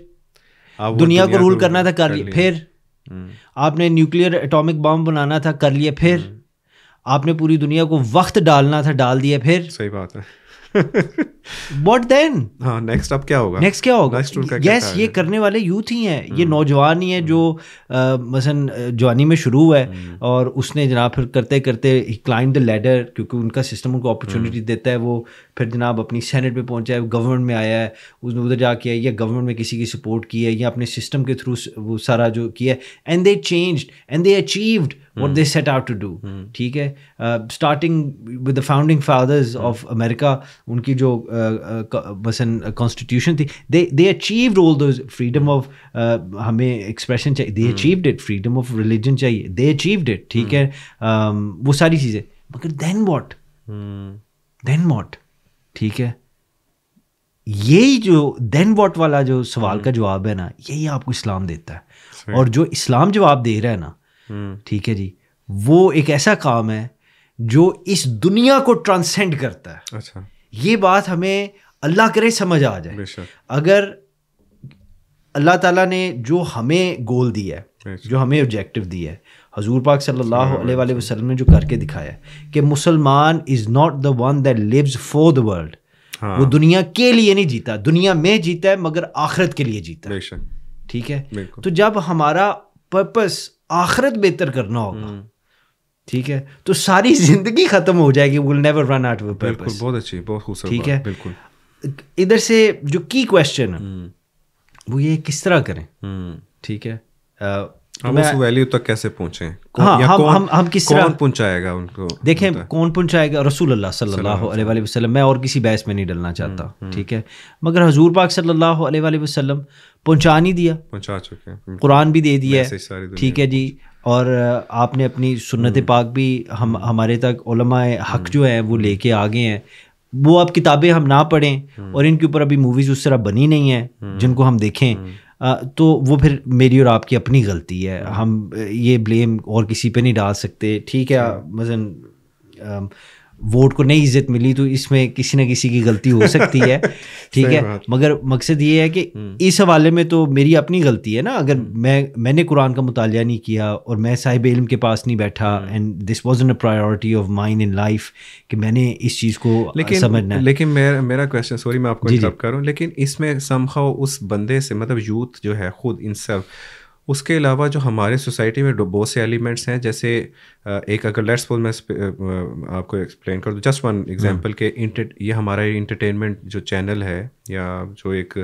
دنیا کو رول کرنا تھا کر لیا, پھر آپ نے نیوکلیئر اٹامک بم بنانا تھا کر لیا, پھر آپ نے پوری دنیا کو وقت ڈالنا تھا ڈال دیا, پھر صحیح بات ہے. What then? ہاں نیکسٹ اب کیا ہوگا؟ نیکسٹ کیا ہوگا؟ یس, یہ کرنے والے یوتھ ہی ہیں, یہ نوجوان ہی ہیں جو مثلاً جوانی میں شروع ہے اور اس نے جناب پھر کرتے کرتے کلائمب دا لیڈر, کیونکہ ان کا سسٹم ان کو اپرچونیٹی دیتا ہے. وہ پھر جناب اپنی سینٹ پہ پہنچا ہے, گورنمنٹ میں آیا ہے, اس نے ادھر جا کے یا گورنمنٹ میں کسی کی سپورٹ کی ہے یا اپنے سسٹم کے تھرو وہ سارا جو کیا ہے, and they changed and they achieved what they set out to do. ٹھیک ہے, starting with the founding fathers of America, ان کی جو مثلاً کانسٹیٹیوشن تھی, they achieved all those freedom of ہمیں ایکسپریشن چاہیے, they achieved it, freedom of religion چاہیے, they achieved it. ٹھیک ہے, وہ ساری چیزیں, مگر then what? ٹھیک ہے, یہی جو then what والا جو سوال کا جواب ہے نا, یہی آپ کو اسلام دیتا ہے. اور جو اسلام جواب دے رہا ہے نا, ٹھیک ہے جی, وہ ایک ایسا کام ہے جو اس دنیا کو ٹرانسینڈ کرتا ہے. اچھا, یہ بات ہمیں اللہ کرے سمجھ آ جائے. اگر اللہ تعالیٰ نے جو ہمیں گول دیا ہے, جو ہمیں آبجیکٹو دیا ہے, حضور پاک صلی اللہ علیہ وآلہ وسلم نے جو کر کے دکھایا ہے کہ مسلمان is not the one that lives for the world, وہ دنیا کے لیے نہیں جیتا, دنیا میں جیتا ہے مگر آخرت کے لیے جیتا ہے. ٹھیک ہے, تو جب ہمارا پرپس آخرت بہتر کرنا ہوگا, ٹھیک ہے, تو ساری زندگی ختم ہو جائے گی. we'll never run out of a purpose. بہت اچھی, بہت خوبصورت. ٹھیک ہے, بالکل. ادھر سے جو کی کویسچن ہے وہ یہ کس طرح کریں. ٹھیک ہے, ہم اس ویلیو تک کیسے پہنچیں, ہم کس طرح, کون پہنچائے گا ان کو. دیکھیں کون پہنچائے گا, رسول اللہ صلی اللہ علیہ وآلہ وسلم. میں اور کسی بحث میں نہیں ڈلنا چاہتا, ٹھیک ہے, مگر حضور پاک صلی اللہ علیہ وآلہ وسلم پہنچا نہیں دیا, پہنچا چکے ہیں, قرآن بھی دے دیا ہے. ٹھیک ہے جی, اور آپ نے اپنی سنت پاک بھی ہمارے تک علماء حق جو ہیں وہ لے کے آگے ہیں. وہ اب کتابیں ہم نہ پڑھیں اور ان کے اوپر ابھی موویز اس طرح بنی نہیں ہیں جن کو ہم دیکھیں, تو وہ پھر میری اور آپ کی اپنی غلطی ہے. ہم یہ بلیم اور کسی پہ نہیں ڈال سکتے. ٹھیک ہے, مثلاً ووٹ کو نئی عزت ملی تو اس میں کسی نہ کسی کی غلطی ہو سکتی ہے. ٹھیک ہے, مگر مقصد یہ ہے کہ اس حوالے میں تو میری اپنی غلطی ہے نا. اگر میں نے قرآن کا مطالعہ نہیں کیا اور میں صاحب علم کے پاس نہیں بیٹھا, and this wasn't a priority of mine in life کہ میں نے اس چیز کو سمجھنا ہے. لیکن میرا کویشچن, سوری میں آپ کو انٹرپٹ کروں, لیکن اس میں سم ہاؤ اس بندے سے, مطلب یوتھ جو ہے خود ان سب, اس کے علاوہ جو ہمارے سوسائٹی میں بہت سے ایلیمنٹس ہیں, جیسے ایک اگر لیٹس سپوز میں آپ کو ایکسپلین کر دوں, جسٹ ون ایگزامپل کہ یہ ہمارا انٹرٹینمنٹ جو چینل ہے یا جو ایک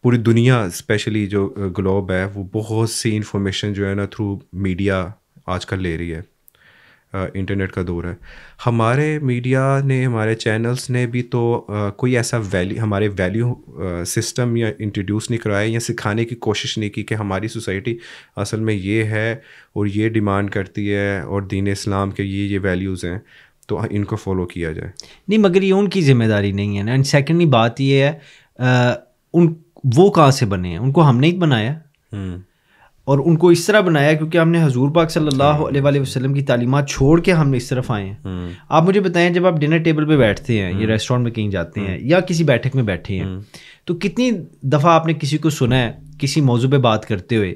پوری دنیا اسپیشلی جو گلوب ہے وہ بہت سی انفارمیشن جو ہے نا تھرو میڈیا آج کل لے رہی ہے. انٹرنیٹ کا دور ہے. ہمارے میڈیا نے, ہمارے چینلز نے بھی تو کوئی ایسا ہمارے ویلیو سسٹم یا انٹروڈیوس نہیں کرایا یا سکھانے کی کوشش نہیں کی کہ ہماری سوسائٹی اصل میں یہ ہے اور یہ ڈیمانڈ کرتی ہے اور دین اسلام کے یہ ویلیوز ہیں تو ان کو فالو کیا جائے. نہیں, مگر یہ ان کی ذمہ داری نہیں ہے نا. اینڈ سیکنڈلی بات یہ ہے, وہ کہاں سے بنے ہیں؟ ان کو ہم نے ہی بنایا اور ان کو اس طرح بنایا کیونکہ ہم نے حضور پاک صلی اللہ علیہ وآلہ وسلم کی تعلیمات چھوڑ کے ہم اس طرف آئے ہیں. آپ مجھے بتائیں جب آپ ڈنر ٹیبل پہ بیٹھتے ہیں یا ریسٹورینٹ میں کہیں جاتے ہیں یا کسی بیٹھک میں بیٹھے ہیں تو کتنی دفعہ آپ نے کسی کو سنا ہے کسی موضوع پہ بات کرتے ہوئے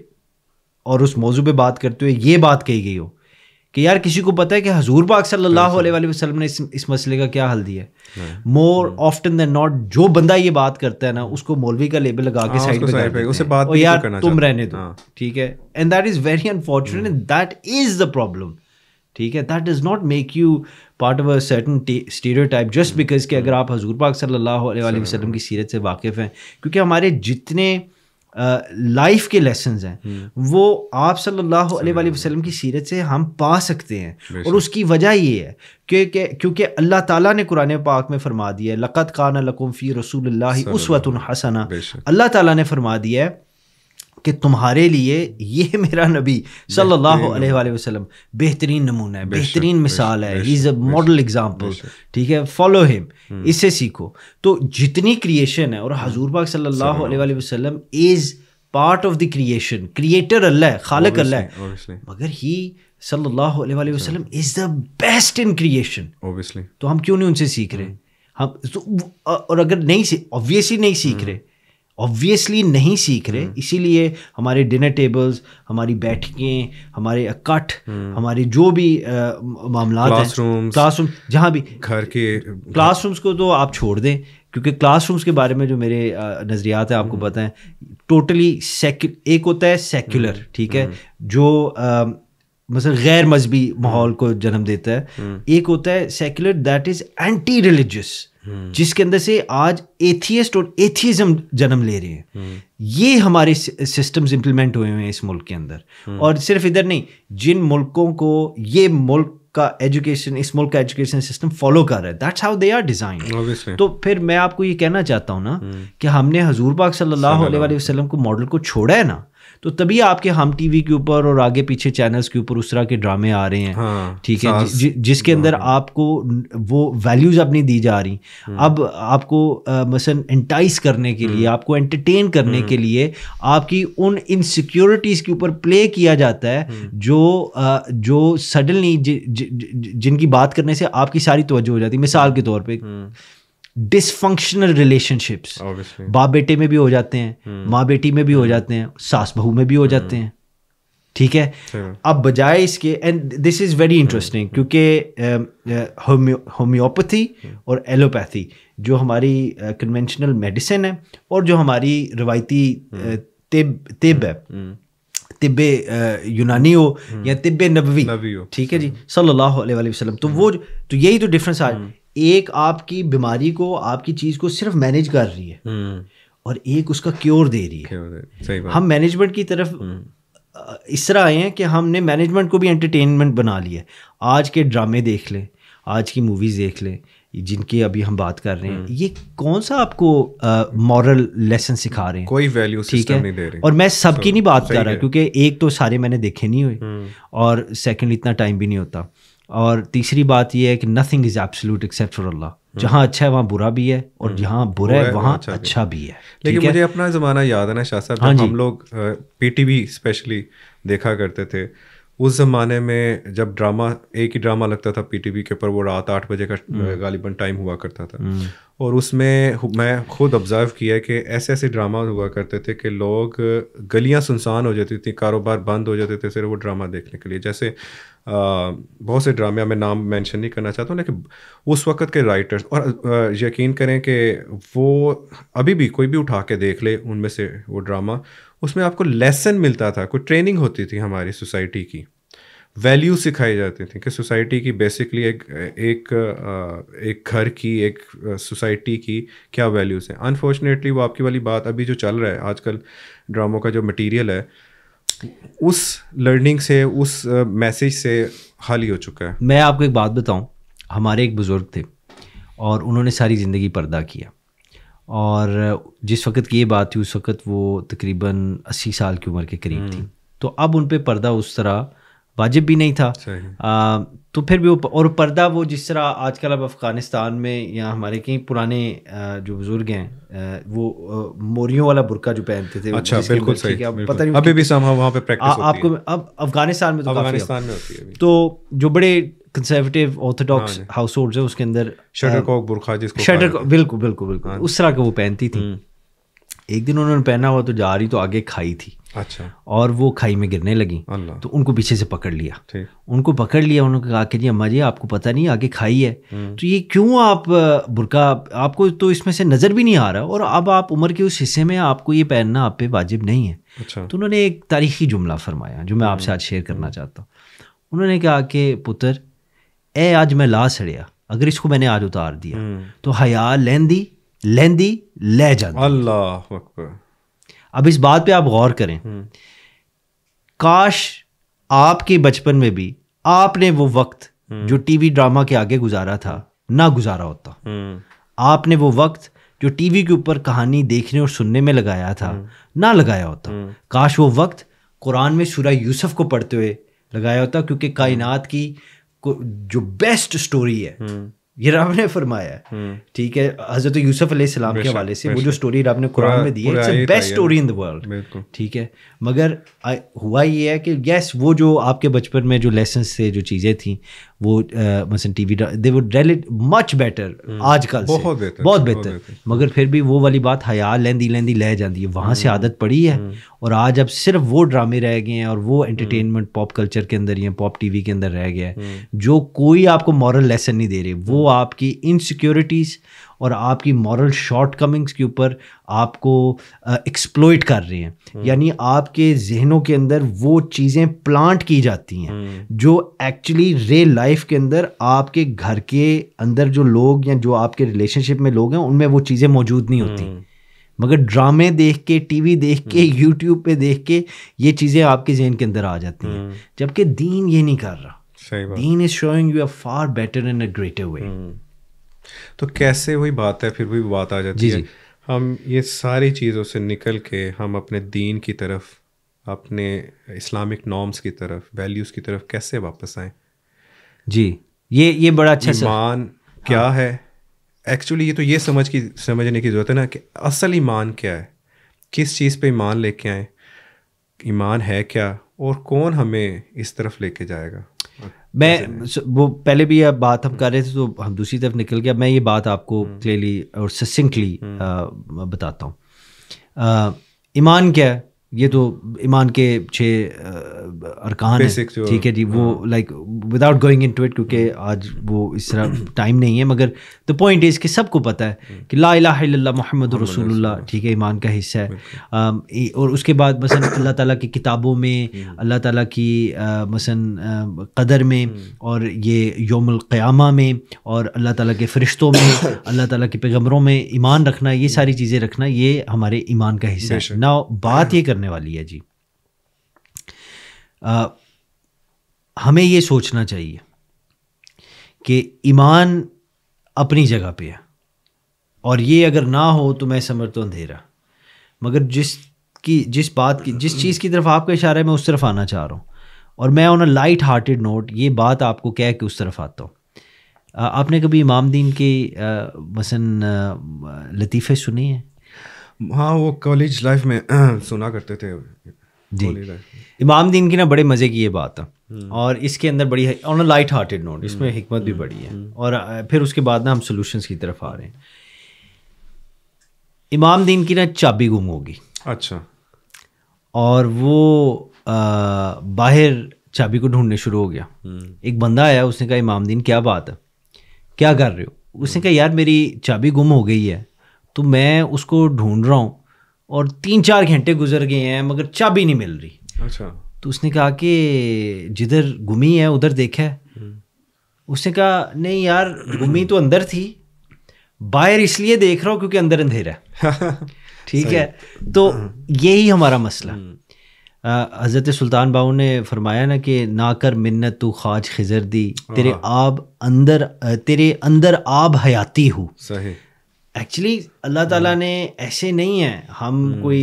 اور اس موضوع پہ بات کرتے ہوئے یہ بات کہی گئی ہو کہ یار کسی کو پتہ ہے کہ حضور پاک صلی اللہ علیہ وآلہ وسلم نے اس مسئلے کا کیا حل دیا ہے؟ مور آفٹن دین ناٹ جو بندہ یہ بات کرتا ہے نا اس کو مولوی کا لیبل لگا کے سائڈ پہ اور یار تم رہنے دو, ٹھیک ہے. And that is very unfortunate and that is the problem, ٹھیک ہے. That does not make you part of a certain stereotype just because کہ اگر آپ حضور پاک صلی اللہ علیہ وآلہ وسلم کی سیرت سے واقف ہیں, کیونکہ ہمارے جتنے لائف کے لیسنز ہیں وہ آپ صلی اللہ علیہ وآلہ وسلم کی سیرت سے ہم پا سکتے ہیں. اور اس کی وجہ یہ ہے کیونکہ اللہ تعالیٰ نے قرآن پاک میں فرما دیا ہے لقد کان لکم فی رسول اللہ اسوۃ حسنہ. اللہ تعالیٰ نے فرما دیا ہے کہ تمہارے لیے یہ میرا نبی صلی اللہ علیہ وآلہ وسلم بہترین نمونہ ہے, بہترین مثال ہے, ہی از اے ماڈل ایگزامپل, ٹھیک ہے. فالو ہم, اس سے سیکھو. تو جتنی کریشن ہے اور حضور پاک صلی اللہ علیہ وآلہ وسلم is part of the creation, creator Allah ہے, خالق اللہ ہے, مگر ہی صلی اللہ علیہ وآلہ وسلم از دا بیسٹ ان کریشن. تو ہم کیوں نہیں ان سے سیکھ رہے؟ ہم اور اگر نہیں آبویسلی نہیں سیکھ رہے, اسی لیے ہمارے ڈنر ٹیبلز, ہماری بیٹھکیں, ہمارے اکٹھ, ہمارے جو بھی معاملات ہیں, کلاس روم, جہاں بھی گھر کے کلاس رومس کو تو آپ چھوڑ دیں, کیونکہ کلاس رومس کے بارے میں جو میرے نظریات ہیں آپ کو پتہ ہیں, ٹوٹلی ایک ہوتا ہے سیکولر, ٹھیک ہے, جو مثلا غیر مذہبی ماحول کو جنم دیتا ہے. ایک ہوتا ہے secular that is anti religious, جس کے اندر سے آج ایتھیسٹ اور ایتھیزم جنم لے رہے ہیں. یہ ہمارے سسٹمز امپلیمنٹ ہوئے ہیں اس ملک کے اندر, اور صرف ادھر نہیں, جن ملکوں کو یہ ملک کا ایجوکیشن, اس ملک کا ایجوکیشن سسٹم فالو کر رہا ہے, that's how they are designed. تو پھر میں آپ کو یہ کہنا چاہتا ہوں نا کہ ہم نے حضور پاک صلی اللہ علیہ وآلہ وسلم کو ماڈل کو چھوڑا ہے نا, تو تبھی آپ کے ہم ٹی وی کے اوپر اور آگے پیچھے چینلز کے اوپر اس طرح کے ڈرامے آ رہے ہیں, ٹھیک ہے, جس کے اندر آپ کو وہ ویلیوز اب نہیں دی جا رہی. اب آپ کو مثلا انٹائز کرنے کے لیے, آپ کو انٹرٹین کرنے کے لیے آپ کی ان انسیکیورٹیز کے اوپر پلے کیا جاتا ہے جو سڈنلی جن کی بات کرنے سے آپ کی ساری توجہ ہو جاتی ہے. مثال کے طور پہ ڈس فنکشنل ریلیشن شپس, باپ بیٹے میں بھی ہو جاتے ہیں, ماں بیٹی میں بھی ہو جاتے ہیں, ساس بہو میں بھی ہو جاتے ہیں, ٹھیک ہے. اب بجائے اس کے, and this is very interesting, کیونکہ ہومیوپیتھی اور ایلوپیتھی جو ہماری کنونشنل میڈیسن ہے اور جو ہماری روایتی طب ہے, طب یونانی ہو یا طب نبوی, ٹھیک ہے جی, صلی اللہ علیہ وآلہ وسلم, تو یہی تو ڈفرینس آ, ایک آپ کی بیماری کو, آپ کی چیز کو صرف مینیج کر رہی ہے اور ایک اس کا کیور دے رہی ہے. ہم مینجمنٹ کی طرف اس طرح آئے ہیں کہ ہم نے مینجمنٹ کو بھی انٹرٹینمنٹ بنا لیا ہے. آج کے ڈرامے دیکھ لیں, آج کی موویز دیکھ لیں جن کی ابھی ہم بات کر رہے ہیں, یہ کون سا آپ کو مورل لیسن سکھا رہے ہیں؟ کوئی ویلیو سسٹم نہیں دے رہے. اور میں سب کی نہیں بات کر رہا کیونکہ ایک تو سارے میں نے دیکھے نہیں ہوئے, اور سیکنڈ اتنا ٹائم بھی نہیں ہوتا, اور تیسری بات یہ ہے کہ nothing is absolute except for Allah. جہاں اچھا ہے وہاں برا بھی ہے, اور جہاں برا ہے وہاں اچھا بھی ہے. لیکن مجھے اپنا زمانہ یاد ہے نا شاہ صاحب, جب ہم لوگ پی ٹی وی اسپیشلی دیکھا کرتے تھے, اس زمانے میں جب ڈرامہ, ایک ہی ڈرامہ لگتا تھا پی ٹی وی کے اوپر, وہ رات 8 بجے کا غالباً ٹائم ہوا کرتا تھا, اور اس میں میں خود آبزرو کیا کہ ایسے ایسے ڈرامہ ہوا کرتے تھے کہ لوگ, گلیاں سنسان ہو جاتی تھیں, کاروبار بند ہو جاتے تھے صرف وہ ڈرامہ دیکھنے کے لیے. جیسے بہت سے ڈرامے, میں نام مینشن نہیں کرنا چاہتا ہوں, لیکن اس وقت کے رائٹرز, اور یقین کریں کہ وہ ابھی بھی کوئی بھی اٹھا کے دیکھ لے ان میں سے وہ ڈرامہ, اس میں آپ کو لیسن ملتا تھا, کوئی ٹریننگ ہوتی تھی ہماری سوسائٹی کی, ویلیو سکھائی جاتی تھیں کہ سوسائٹی کی بیسکلی ایک گھر کی, ایک سوسائٹی کی کیا ویلیوز ہیں. انفارچونیٹلی وہ آپ کی والی بات ابھی جو چل رہا ہے آج کل ڈراموں کا جو مٹیریل ہے, اس لرننگ سے, اس میسیج سے خالی ہو چکا ہے. میں آپ کو ایک بات بتاؤں, ہمارے ایک بزرگ تھے اور انہوں نے ساری زندگی پردہ کیا, اور جس وقت کی یہ بات تھی اس وقت وہ تقریباً 80 سال کی عمر کے قریب تھی. تو اب ان پہ پردہ اس طرح واجب بھی نہیں تھا. تو پھر بھی اور پردہ وہ جس طرح آج کل اب افغانستان میں یا ہمارے کئی پرانے جو بزرگ ہیں وہ موریوں والا برقع جو پہنتے تھے. اچھا بالکل صحیح, پتہ نہیں ابھی بھی وہاں پہ پریکٹس ہوتی ہے آپ کو. اب افغانستان میں تو افغانستان میں ہوتی ہے. تو جو بڑے کنسرویٹیو آرتھوڈاکس ہاؤس ہولڈز ہیں اس کے اندر شٹر کاک برقع جس کو شٹر بالکل بالکل بالکل اس طرح کا وہ پہنتی تھی. ایک دن انہوں نے پہنا ہوا تو جا رہی تو آگے کھائی تھی. اچھا. اور وہ کھائی میں گرنے لگی تو ان کو پیچھے سے پکڑ لیا. انہوں نے کہا کہ جی اماں جی آپ کو پتہ نہیں آگے کھائی ہے تو یہ کیوں آپ برقع آپ کو تو اس میں سے نظر بھی نہیں آ رہا اور اب آپ عمر کے اس حصے میں آپ کو یہ پہننا آپ پہ واجب نہیں ہے. تو انہوں نے ایک تاریخی جملہ فرمایا جو میں آپ سے آج شیئر کرنا چاہتا ہوں. انہوں نے کہا کہ پتر اے آج میں لا سڑیا, اگر اس کو میں نے آج اتار دیا تو حیا لیندی لے جاندی. اللہ اکبر. اب اس بات پہ آپ غور کریں, کاش آپ کے بچپن میں بھی آپ نے وہ وقت جو ٹی وی ڈرامہ کے آگے گزارا تھا نہ گزارا ہوتا. آپ نے وہ وقت جو ٹی وی کے اوپر کہانی دیکھنے اور سننے میں لگایا تھا نہ لگایا ہوتا. کاش وہ وقت قرآن میں سورہ یوسف کو پڑھتے ہوئے لگایا ہوتا, کیونکہ کائنات کی جو بیسٹ سٹوری ہے یہ رب نے فرمایا ہے. ٹھیک ہے, حضرت یوسف علیہ السلام کے حوالے سے وہ جو سٹوری رب نے قرآن میں دی ہے it's a best story in the world. ٹھیک ہے, مگر ہوا یہ ہے کہ یس وہ جو آپ کے بچپن میں جو لیسنس تھے جو چیزیں تھیں وہ مثلا T V they would relate much better آج کل سے بہت بہتر, مگر پھر بھی وہ والی بات حیا لیندی لے جاندی ہے, وہاں سے عادت پڑی ہے. اور آج اب صرف وہ ڈرامے رہ گئے ہیں اور وہ انٹرٹینمنٹ پاپ کلچر کے اندر یا پاپ ٹی وی کے اندر رہ گیا ہے جو کوئی آپ کو مورل لیسن نہیں دے رہے. وہ آپ کی انسیکیورٹیز اور آپ کی مورل شارٹ کمنگس کے اوپر آپ کو ایکسپلوئٹ کر رہے ہیں. یعنی آپ کے ذہنوں کے اندر وہ چیزیں پلانٹ کی جاتی ہیں جو ایکچولی ریئل لائف کے اندر آپ کے گھر کے اندر جو لوگ یا جو آپ کے ریلیشن شپ میں لوگ ہیں ان میں وہ چیزیں موجود نہیں ہوتی. مگر ڈرامے دیکھ کے, ٹی وی دیکھ کے, یوٹیوب پہ دیکھ کے یہ چیزیں آپ کے ذہن کے اندر آ جاتی ہیں, جبکہ دین یہ نہیں کر رہا. Then is showing you a far better in a greater way. تو کیسے وہی بات ہے, پھر وہی بات آ جاتی ہے ہم یہ ساری چیزوں سے نکل کے ہم اپنے دین کی طرف, اپنے اسلامک نارمس کی طرف, ویلیوز کی طرف کیسے واپس آئیں. جی یہ بڑا اچھا ایمان کیا ہے ایکچولی. یہ تو یہ سمجھنے کی ضرورت ہے نا کہ اصل ایمان کیا ہے, کس چیز پہ ایمان لے کے آئیں, ایمان ہے کیا, اور کون ہمیں اس طرف لے کے جائے گا. میں وہ پہلے بھی یہ بات ہم کر رہے تھے تو ہم دوسری طرف نکل گیا. میں یہ بات آپ کو کلیئرلی اور سسنکٹلی بتاتا ہوں. ایمان کیا ہے, یہ تو ایمان کے 6 ارکان ہیں. ٹھیک ہے جی, وہ like without going into it کیونکہ آج وہ اس طرح ٹائم نہیں ہے, مگر دا پوائنٹ از کہ سب کو پتہ ہے کہ لا الہ الا اللہ محمد رسول اللہ ٹھیک ہے ایمان کا حصہ ہے. اور اس کے بعد مثلا اللہ تعالیٰ کی کتابوں میں, اللہ تعالیٰ کی مثلا قدر میں, اور یہ یوم القیامہ میں, اور اللہ تعالیٰ کے فرشتوں میں, اللہ تعالیٰ کے پیغمبروں میں ایمان رکھنا, یہ ساری چیزیں رکھنا یہ ہمارے ایمان کا حصہ ہے. نا بات یہ کرنے والی ہے جی, ہمیں یہ سوچنا چاہیے کہ ایمان اپنی جگہ پہ ہے, اور یہ اگر نہ ہو تو میں سمجھتا ہوں اندھیرا. مگر جس چیز کی طرف آپ کا اشارہ ہے میں اس طرف آنا چاہ رہا ہوں, اور میں آن اے لائٹ ہارٹیڈ نوٹ یہ بات آپ کو کہہ کے اس طرف آتا ہوں. آپ نے کبھی امام دین کے مثلا لطیفے سنے ہیں؟ ہاں, وہ کالج لائف میں سنا کرتے تھے جی. امام دین کی نا بڑے مزے کی یہ بات ہے, اور اس کے اندر بڑی آن اے لائٹ ہارٹیڈ نوٹ اس میں حکمت بھی بڑی ہے, اور پھر اس کے بعد نا ہم سولوشنس کی طرف آ رہے ہیں. امام دین کی نا چابی گم ہوگی. اچھا. اور وہ باہر چابی کو ڈھونڈنے شروع ہو گیا. ایک بندہ آیا, اس نے کہا امام دین کیا بات ہے, کیا کر رہے ہو؟ اس نے کہا یار میری چابی گم ہو گئی ہے تو میں اس کو ڈھونڈ رہا ہوں اور 3-4 گھنٹے گزر گئے ہیں مگر چابی نہیں مل رہی. اچھا. تو اس نے کہا کہ جدھر گمی ہے ادھر دیکھا ہے؟ اس نے کہا نہیں یار گمی تو اندر تھی, باہر اس لیے دیکھ رہا ہوں کیونکہ اندر اندھیرا ہے. ٹھیک ہے, تو یہی ہمارا مسئلہ. حضرت سلطان باؤ نے فرمایا نا کہ نہ کر منت تو خواج خضر دی, تیرے اندر آب حیاتی ہو. صحیح. ایکچولی اللہ تعالیٰ نے ایسے نہیں ہے, ہم کوئی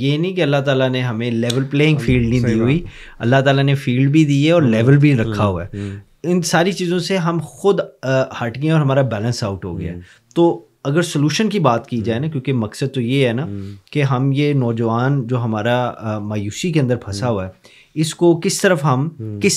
یہ نہیں کہ اللہ تعالیٰ نے ہمیں لیول پلینگ فیلڈ نہیں دی ہوئی, اللہ تعالیٰ نے فیلڈ بھی دی ہے اور لیول بھی رکھا ہوا ہے. ان ساری چیزوں سے ہم خود ہٹ گئے اور ہمارا بیلنس آؤٹ ہو گیا. تو اگر سلوشن کی بات کی جائے نا, کیونکہ مقصد تو یہ ہے نا کہ ہم یہ نوجوان جو ہمارا مایوسی کے اندر پھنسا ہوا ہے, اس کو کس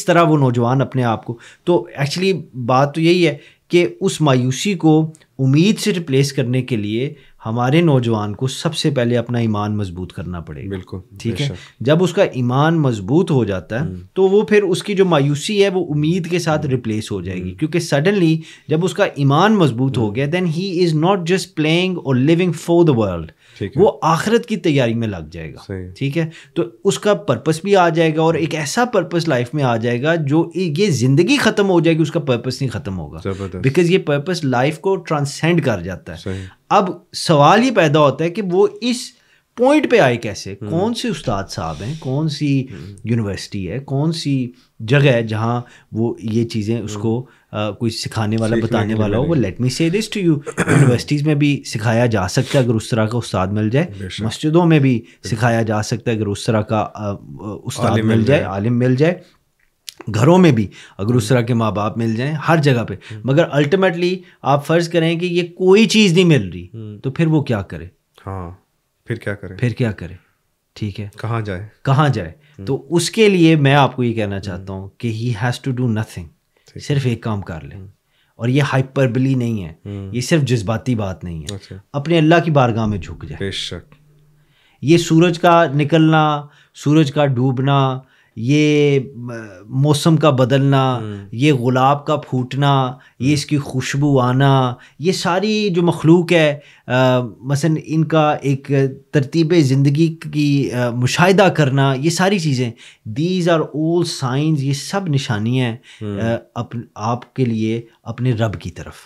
طرح وہ نوجوان اپنے آپ کو, تو ایکچولی بات تو یہی ہے کہ اس مایوسی کو امید سے ریپلیس کرنے کے لیے ہمارے نوجوان کو سب سے پہلے اپنا ایمان مضبوط کرنا پڑے گا. بالکل ٹھیک ہے, جب اس کا ایمان مضبوط ہو جاتا ہے تو وہ پھر اس کی جو مایوسی ہے وہ امید کے ساتھ ریپلیس ہو جائے گی, کیونکہ سڈنلی جب اس کا ایمان مضبوط ہو گیا دین ہی از ناٹ جسٹ پلینگ اور لیونگ فور دا ورلڈ, وہ آخرت کی تیاری میں لگ جائے گا. ٹھیک ہے, تو اس کا پرپس بھی آ جائے گا, اور ایک ایسا پرپس لائف میں آ جائے گا جو یہ زندگی ختم ہو جائے گی, اس کا پرپس نہیں ختم ہوگا, بیکاز یہ پرپس لائف کو ٹرانسینڈ کر جاتا ہے. اب سوال یہ پیدا ہوتا ہے کہ وہ اس پوائنٹ پہ آئے کیسے, کون سے استاد صاحب ہیں, کون سی یونیورسٹی ہے, کون سی جگہ ہے جہاں وہ یہ چیزیں اس کو کوئی سکھانے والا بتانے والا ہو. وہ لیٹ می سے دس ٹو یو, یونیورسٹیز میں بھی سکھایا جا سکتا ہے اگر اس طرح کا استاد مل جائے, مسجدوں میں بھی سکھایا جا سکتا ہے اگر اس طرح کا استاد مل جائے, عالم مل جائے, گھروں میں بھی اگر اس طرح کے ماں باپ مل جائیں, ہر جگہ پہ. مگر الٹیمیٹلی آپ فرض کریں کہ یہ کوئی چیز نہیں مل رہی, تو پھر وہ کیا کرے؟ ہاں پھر کیا کرے؟ ٹھیک ہے, کہاں جائے؟ تو اس کے لیے میں آپ کو یہ کہنا چاہتا ہوں کہ he has to do nothing, صرف ایک کام کر لیں. اور یہ ہائپربلی نہیں ہے, یہ صرف جذباتی بات نہیں ہے, اپنے اللہ کی بارگاہ میں جھک جائے. بے شک یہ سورج کا نکلنا, سورج کا ڈوبنا, یہ موسم کا بدلنا, یہ گلاب کا پھوٹنا, یہ اس کی خوشبو آنا, یہ ساری جو مخلوق ہے مثلا ان کا ایک ترتیب زندگی کی مشاہدہ کرنا, یہ ساری چیزیں, دیز آر آل سائنز, یہ سب نشانیاں ہیں آپ کے لیے اپنے رب کی طرف.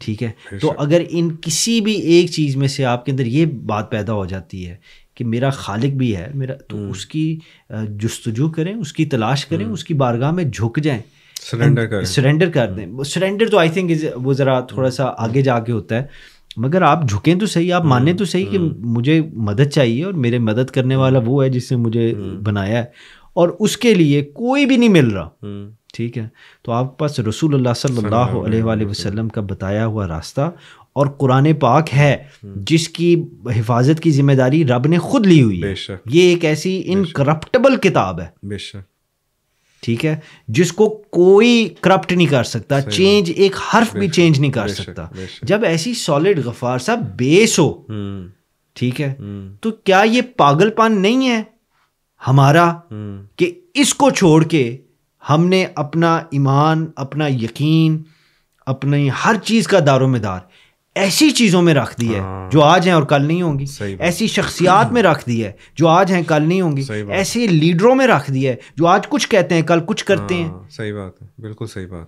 ٹھیک ہے, تو اگر ان کسی بھی ایک چیز میں سے آپ کے اندر یہ بات پیدا ہو جاتی ہے کہ میرا خالق بھی ہے میرا, تو اس کی جستجو کریں, اس کی تلاش کریں, اس کی بارگاہ میں جھک جائیں, سرنڈر کر دیں. سرنڈر تو آئی تھنک وہ ذرا تھوڑا سا آگے جا کے ہوتا ہے, مگر آپ جھکیں تو صحیح, آپ مانیں تو صحیح کہ مجھے مدد چاہیے اور میرے مدد کرنے والا وہ ہے جس نے مجھے بنایا ہے, اور اس کے لیے کوئی بھی نہیں مل رہا. ٹھیک ہے, تو آپ کے پاس رسول اللہ صلی اللہ علیہ وآلہ وسلم کا بتایا ہوا راستہ اور قرآن پاک ہے جس کی حفاظت کی ذمہ داری رب نے خود لی ہوئی ہے. یہ ایک ایسی انکرپٹیبل کتاب ہے, ٹھیک ہے, جس کو کوئی کرپٹ نہیں کر سکتا, چینج ایک حرف بھی چینج نہیں کر سکتا. جب ایسی سالڈ غفار صاحب بیس ہو, ٹھیک ہے, تو کیا یہ پاگل پن نہیں ہے ہمارا کہ اس کو چھوڑ کے ہم نے اپنا ایمان, اپنا یقین, اپنی ہر چیز کا دار و مدار ایسی چیزوں میں رکھ دی ہے جو آج ہیں اور کل نہیں ہوں گی, ایسی شخصیات میں رکھ دی ہے جو آج ہیں کل نہیں ہوں گی, ایسے لیڈروں میں رکھ دی ہے جو آج کچھ کہتے ہیں کل کچھ کرتے ہیں. صحیح بات ہے, بالکل صحیح بات.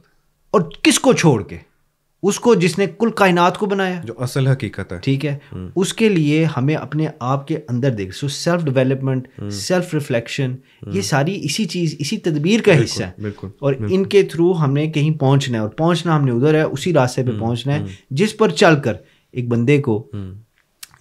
اور کس کو چھوڑ کے؟ اس کو جس نے کل کائنات کو بنایا, جو اصل حقیقت ہے. ٹھیک ہے, اس کے لیے ہمیں اپنے آپ کے اندر دیکھ, so self development, self reflection, یہ ساری اسی چیز, اسی تدبیر کا حصہ ہے. اور ان کے تھرو ہم نے کہیں پہنچنا ہے, اور پہنچنا ہم نے ادھر ہے, اسی راستے پہ پہنچنا ہے جس پر چل کر ایک بندے کو,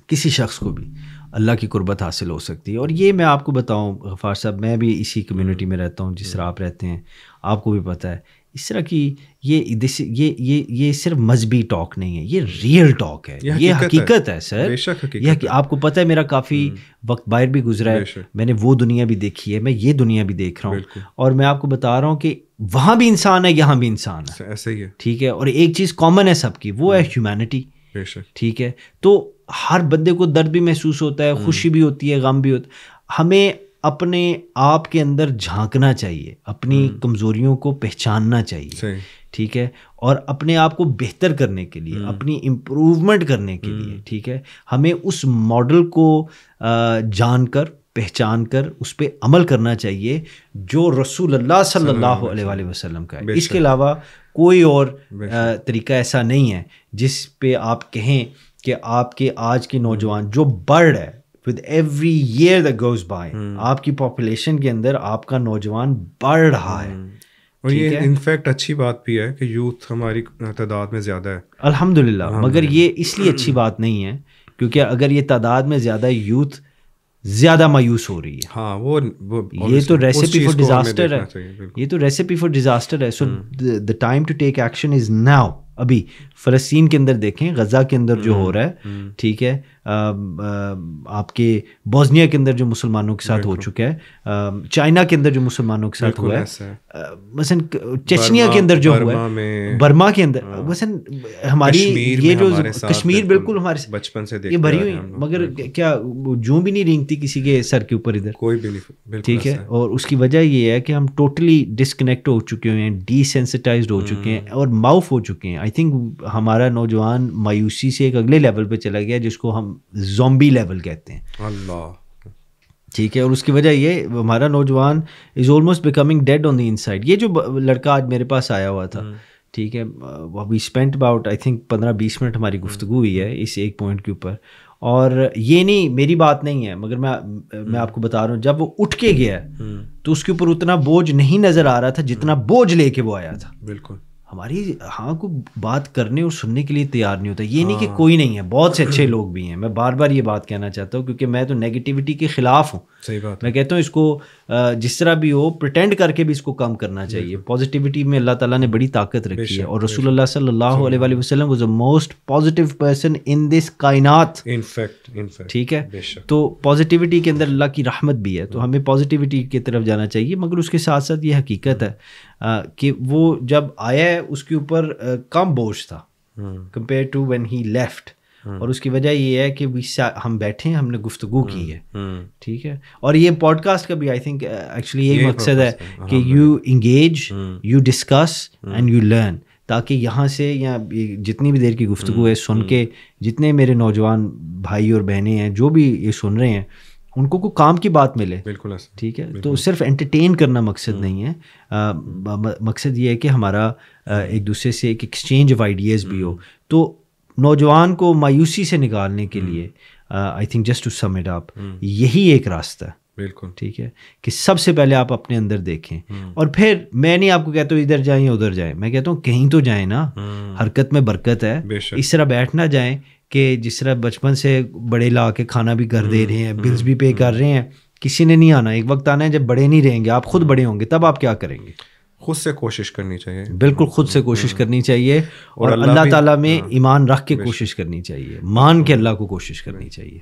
کسی شخص کو بھی اللہ کی قربت حاصل ہو سکتی ہے. اور یہ میں آپ کو بتاؤں غفار صاحب, میں بھی اسی کمیونٹی میں رہتا ہوں جس طرح آپ رہتے ہیں, آپ کو بھی پتہ ہے اس طرح کی یہ صرف مذہبی ٹاک نہیں ہے, یہ ریئل ٹاک ہے, یہ حقیقت ہے سر. یہ آپ کو پتہ ہے میرا کافی وقت باہر بھی گزرا ہے, میں نے وہ دنیا بھی دیکھی ہے, میں یہ دنیا بھی دیکھ رہا ہوں, اور میں آپ کو بتا رہا ہوں کہ وہاں بھی انسان ہے, یہاں بھی انسان ہے, ایسے ہی ہے. ٹھیک ہے, اور ایک چیز کامن ہے سب کی, وہ ہے ہیومینٹی. ٹھیک ہے, تو ہر بندے کو درد بھی محسوس ہوتا ہے, خوشی بھی ہوتی ہے, غم بھی ہوتا ہے. ہمیں اپنے آپ کے اندر جھانکنا چاہیے, اپنی کمزوریوں کو پہچاننا چاہیے. ٹھیک ہے, اور اپنے آپ کو بہتر کرنے کے لیے, اپنی امپروومنٹ کرنے کے لیے, ٹھیک ہے, ہمیں اس ماڈل کو جان کر, پہچان کر اس پہ عمل کرنا چاہیے جو رسول اللہ صلی اللہ علیہ وآلہ وسلم کا ہے. اس کے علاوہ کوئی اور طریقہ ایسا نہیں ہے جس پہ آپ کہیں کہ آپ کے آج کے نوجوان جو بڑھ ہے with every year that goes by, آپ کی پاپولیشن کے اندر آپ کا نوجوان بڑھ رہا ہے. اور یہ انفیکٹ اچھی بات بھی ہے کہ یوتھ ہماری تعداد میں زیادہ ہے الحمدللہ. مگر یہ اس لیے اچھی بات نہیں ہے کیونکہ اگر یہ تعداد میں زیادہ یوتھ زیادہ مایوس ہو رہی ہے. ہاں وہ یہ تو ریسیپی فار ڈیزاسٹر ہے. یہ تو ریسیپی فار ڈیزاسٹر ہے. So the time to take action is now. ابھی فلسطین کے اندر دیکھیں, غزہ کے اندر جو ہو رہا ہے, ٹھیک ہے, آپ کے بوسنیا کے اندر جو مسلمانوں کے ساتھ ہو چکا ہے, چائنا کے اندر جو مسلمانوں کے ساتھ ہوا ہے, مثلاً چچنیا کے اندر جو ہوا ہے, برما کے اندر, مثلاً ہماری یہ جو کشمیر بالکل ہمارے بچپن سے یہ بھری ہوئی, مگر کیا جو بھی نہیں رینگتی کسی کے سر کے اوپر ادھر, کوئی بھی نہیں, ٹھیک ہے. اور اس کی وجہ یہ ہے کہ ہم ٹوٹلی ڈسکنیکٹ ہو چکے ہیں, ڈی سینسٹائزڈ ہو چکے ہیں اور معاف ہو چکے ہیں. آئی تھنک ہمارا نوجوان مایوسی سے ایک اگلے لیول پہ چلا گیا جس کو ہم زومبی لیول کہتے ہیں. اللہ, ٹھیک ہے. اور اس کی وجہ یہ ہمارا نوجوان is almost becoming dead on the inside. یہ جو لڑکا آج میرے پاس آیا ہوا تھا, ٹھیک ہے, we spent about I think 15-20 minute ہماری گفتگو ہوئی ہے اس ایک پوائنٹ کے اوپر. اور یہ نہیں, میری بات نہیں ہے, مگر میں آپ کو بتا رہا ہوں, جب وہ اٹھ کے گیا تو اس کے اوپر اتنا بوجھ نہیں نظر آ رہا تھا جتنا بوجھ لے کے وہ آیا تھا. بالکل. ہماری ہاں کو بات کرنے اور سننے کے لیے تیار نہیں ہوتا. یہ نہیں کہ کوئی نہیں ہے, بہت سے اچھے لوگ بھی ہیں. میں بار بار یہ بات کہنا چاہتا ہوں کیونکہ میں تو نیگیٹیوٹی کے خلاف ہوں. صحیح بات. میں کہتا ہوں اس کو جس طرح بھی ہو پریٹینڈ کر کے بھی اس کو کم کرنا چاہیے. پازیٹیوٹی میں اللہ تعالیٰ نے بڑی طاقت رکھی ہے, اور رسول اللہ صلی اللہ علیہ وآلہ وسلم was the most positive person in this کائنات. ٹھیک ہے, تو پازیٹیوٹی کے اندر اللہ کی رحمت بھی ہے, تو ہمیں پازیٹیوٹی کی طرف جانا چاہیے. مگر اس کے ساتھ ساتھ یہ حقیقت ہے کہ وہ جب آیا ہے اس کے اوپر کم بوجھ تھا compare to when he left. اور اس کی وجہ یہ ہے کہ ہم بیٹھے ہیں, ہم نے گفتگو کی ہے, ٹھیک ہے. اور یہ پوڈ کاسٹ کا بھی آئی تھنک ایکچولی یہی مقصد ہے کہ you engage, you discuss and you learn, تاکہ یہاں سے یا جتنی بھی دیر کی گفتگو ہے سن کے جتنے میرے نوجوان بھائی اور بہنیں ہیں جو بھی یہ سن رہے ہیں ان کو کوئی کام کی بات ملے. بالکل, ٹھیک ہے. تو صرف انٹرٹین کرنا مقصد نہیں ہے, مقصد یہ ہے کہ ہمارا ایک دوسرے سے ایک ایکسچینج آف آئیڈیاز بھی ہو. تو نوجوان کو مایوسی سے نکالنے کے لیے I think just to sum it up یہی ایک راستہ ہے. بالکل, ٹھیک ہے, کہ سب سے پہلے آپ اپنے اندر دیکھیں. اور پھر میں نہیں آپ کو کہتا ہوں ادھر جائیں یا ادھر جائیں, میں کہتا ہوں کہیں تو جائیں نا. حرکت میں برکت ہے. اس طرح بیٹھ نہ جائیں کہ جس طرح بچپن سے بڑے لا کے کھانا بھی کر دے رہے ہیں, بلز بھی پے کر رہے ہیں, کسی نے نہیں آنا. ایک وقت آنا ہے جب بڑے نہیں رہیں گے, آپ خود بڑے ہوں گے, تب آپ کیا کریں گے؟ خود سے کوشش کرنی چاہیے. بالکل, خود سے کوشش کرنی چاہیے, اور اللہ تعالیٰ میں ایمان رکھ کے کوشش کرنی چاہیے, مان کے اللہ کو کوشش کرنی چاہیے.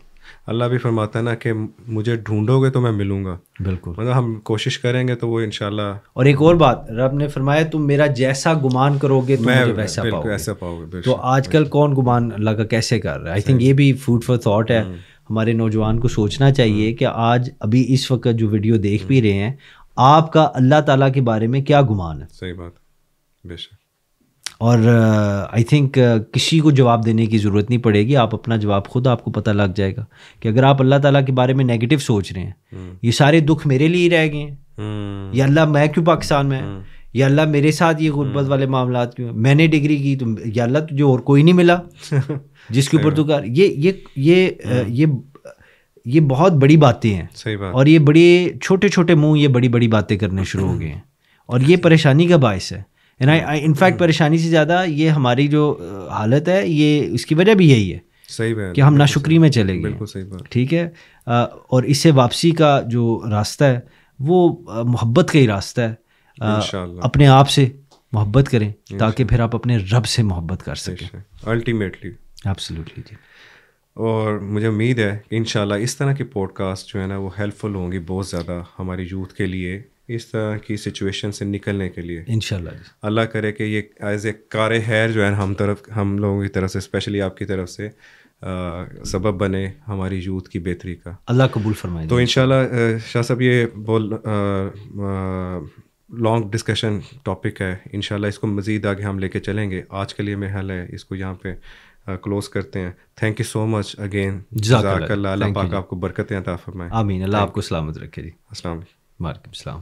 اللہ بھی فرماتا ہے نا کہ مجھے ڈھونڈو گے تو میں ملوں گا. بالکل, مطلب ہم کوشش کریں گے تو وہ انشاءاللہ. اور ایک اور بات, رب نے فرمایا تم میرا جیسا گمان کرو گے تم مجھے ویسا پاؤ گے. تو آج کل کون گمان اللہ کا کیسے کر رہا ہے؟ آئی تھنک یہ بھی فوڈ فار تھاٹ ہے. ہمارے نوجوان کو سوچنا چاہیے کہ آج ابھی اس وقت جو ویڈیو دیکھ بھی رہے ہیں, آپ کا اللہ تعالیٰ کے بارے میں کیا گمان ہے؟ صحیح بات, بے شک. اور آئی تھنک کسی کو جواب دینے کی ضرورت نہیں پڑے گی, آپ اپنا جواب خود آپ کو پتہ لگ جائے گا کہ اگر آپ اللہ تعالیٰ کے بارے میں نیگیٹو سوچ رہے ہیں, یہ سارے دکھ میرے لیے ہی رہ گئے ہیں, یا اللہ میں کیوں پاکستان میں, یا اللہ میرے ساتھ یہ غربت والے معاملات کیوں, میں نے ڈگری کی تو یا اللہ تجھے اور کوئی نہیں ملا جس کے اوپر تو کر. یہ بہت بڑی باتیں ہیں. صحیح بات. اور یہ بڑے چھوٹے چھوٹے منہ یہ بڑی بڑی باتیں کرنے شروع ہو گئے ہیں, اور یہ پریشانی کا باعث ہے. انفیکٹ پریشانی سے زیادہ یہ ہماری جو حالت ہے, یہ اس کی وجہ بھی یہی ہے. صحیح بات, کہ ہم ناشکری میں چلے گئے. بالکل صحیح بات. ٹھیک ہے, اور اس سے واپسی کا جو راستہ ہے وہ محبت کا ہی راستہ ہے. اپنے آپ سے محبت کریں تاکہ پھر آپ اپنے رب سے محبت کر سکیں الٹیمیٹلی. ایبسلیوٹلی جی. اور مجھے امید ہے کہ انشاءاللہ اس طرح کی پوڈ کاسٹ جو ہے نا وہ ہیلپ فل ہوں گی بہت زیادہ ہماری یوتھ کے لیے, اس طرح کی سچویشن سے نکلنے کے لیے. انشاءاللہ اللہ کرے کہ یہ ایز اے کار خیر جو ہے ہم لوگوں کی طرف سے, اسپیشلی آپ کی طرف سے سبب بنے ہماری یوتھ کی بہتری کا. اللہ قبول فرمائے. تو انشاءاللہ شاہ صاحب یہ لانگ ڈسکشن ٹاپک ہے, انشاءاللہ اس کو مزید آگے ہم لے کے چلیں گے. آج کے لیے میرا خیال ہے اس کو یہاں پہ کلوز کرتے ہیں. Thank you so much again. جزاک اللہ. اللہ پاک آپ کو برکتیں عطا فرمائے. آمین. اللہ آپ کو سلامت رکھے جی. السلام علیکم. وعلیکم السلام.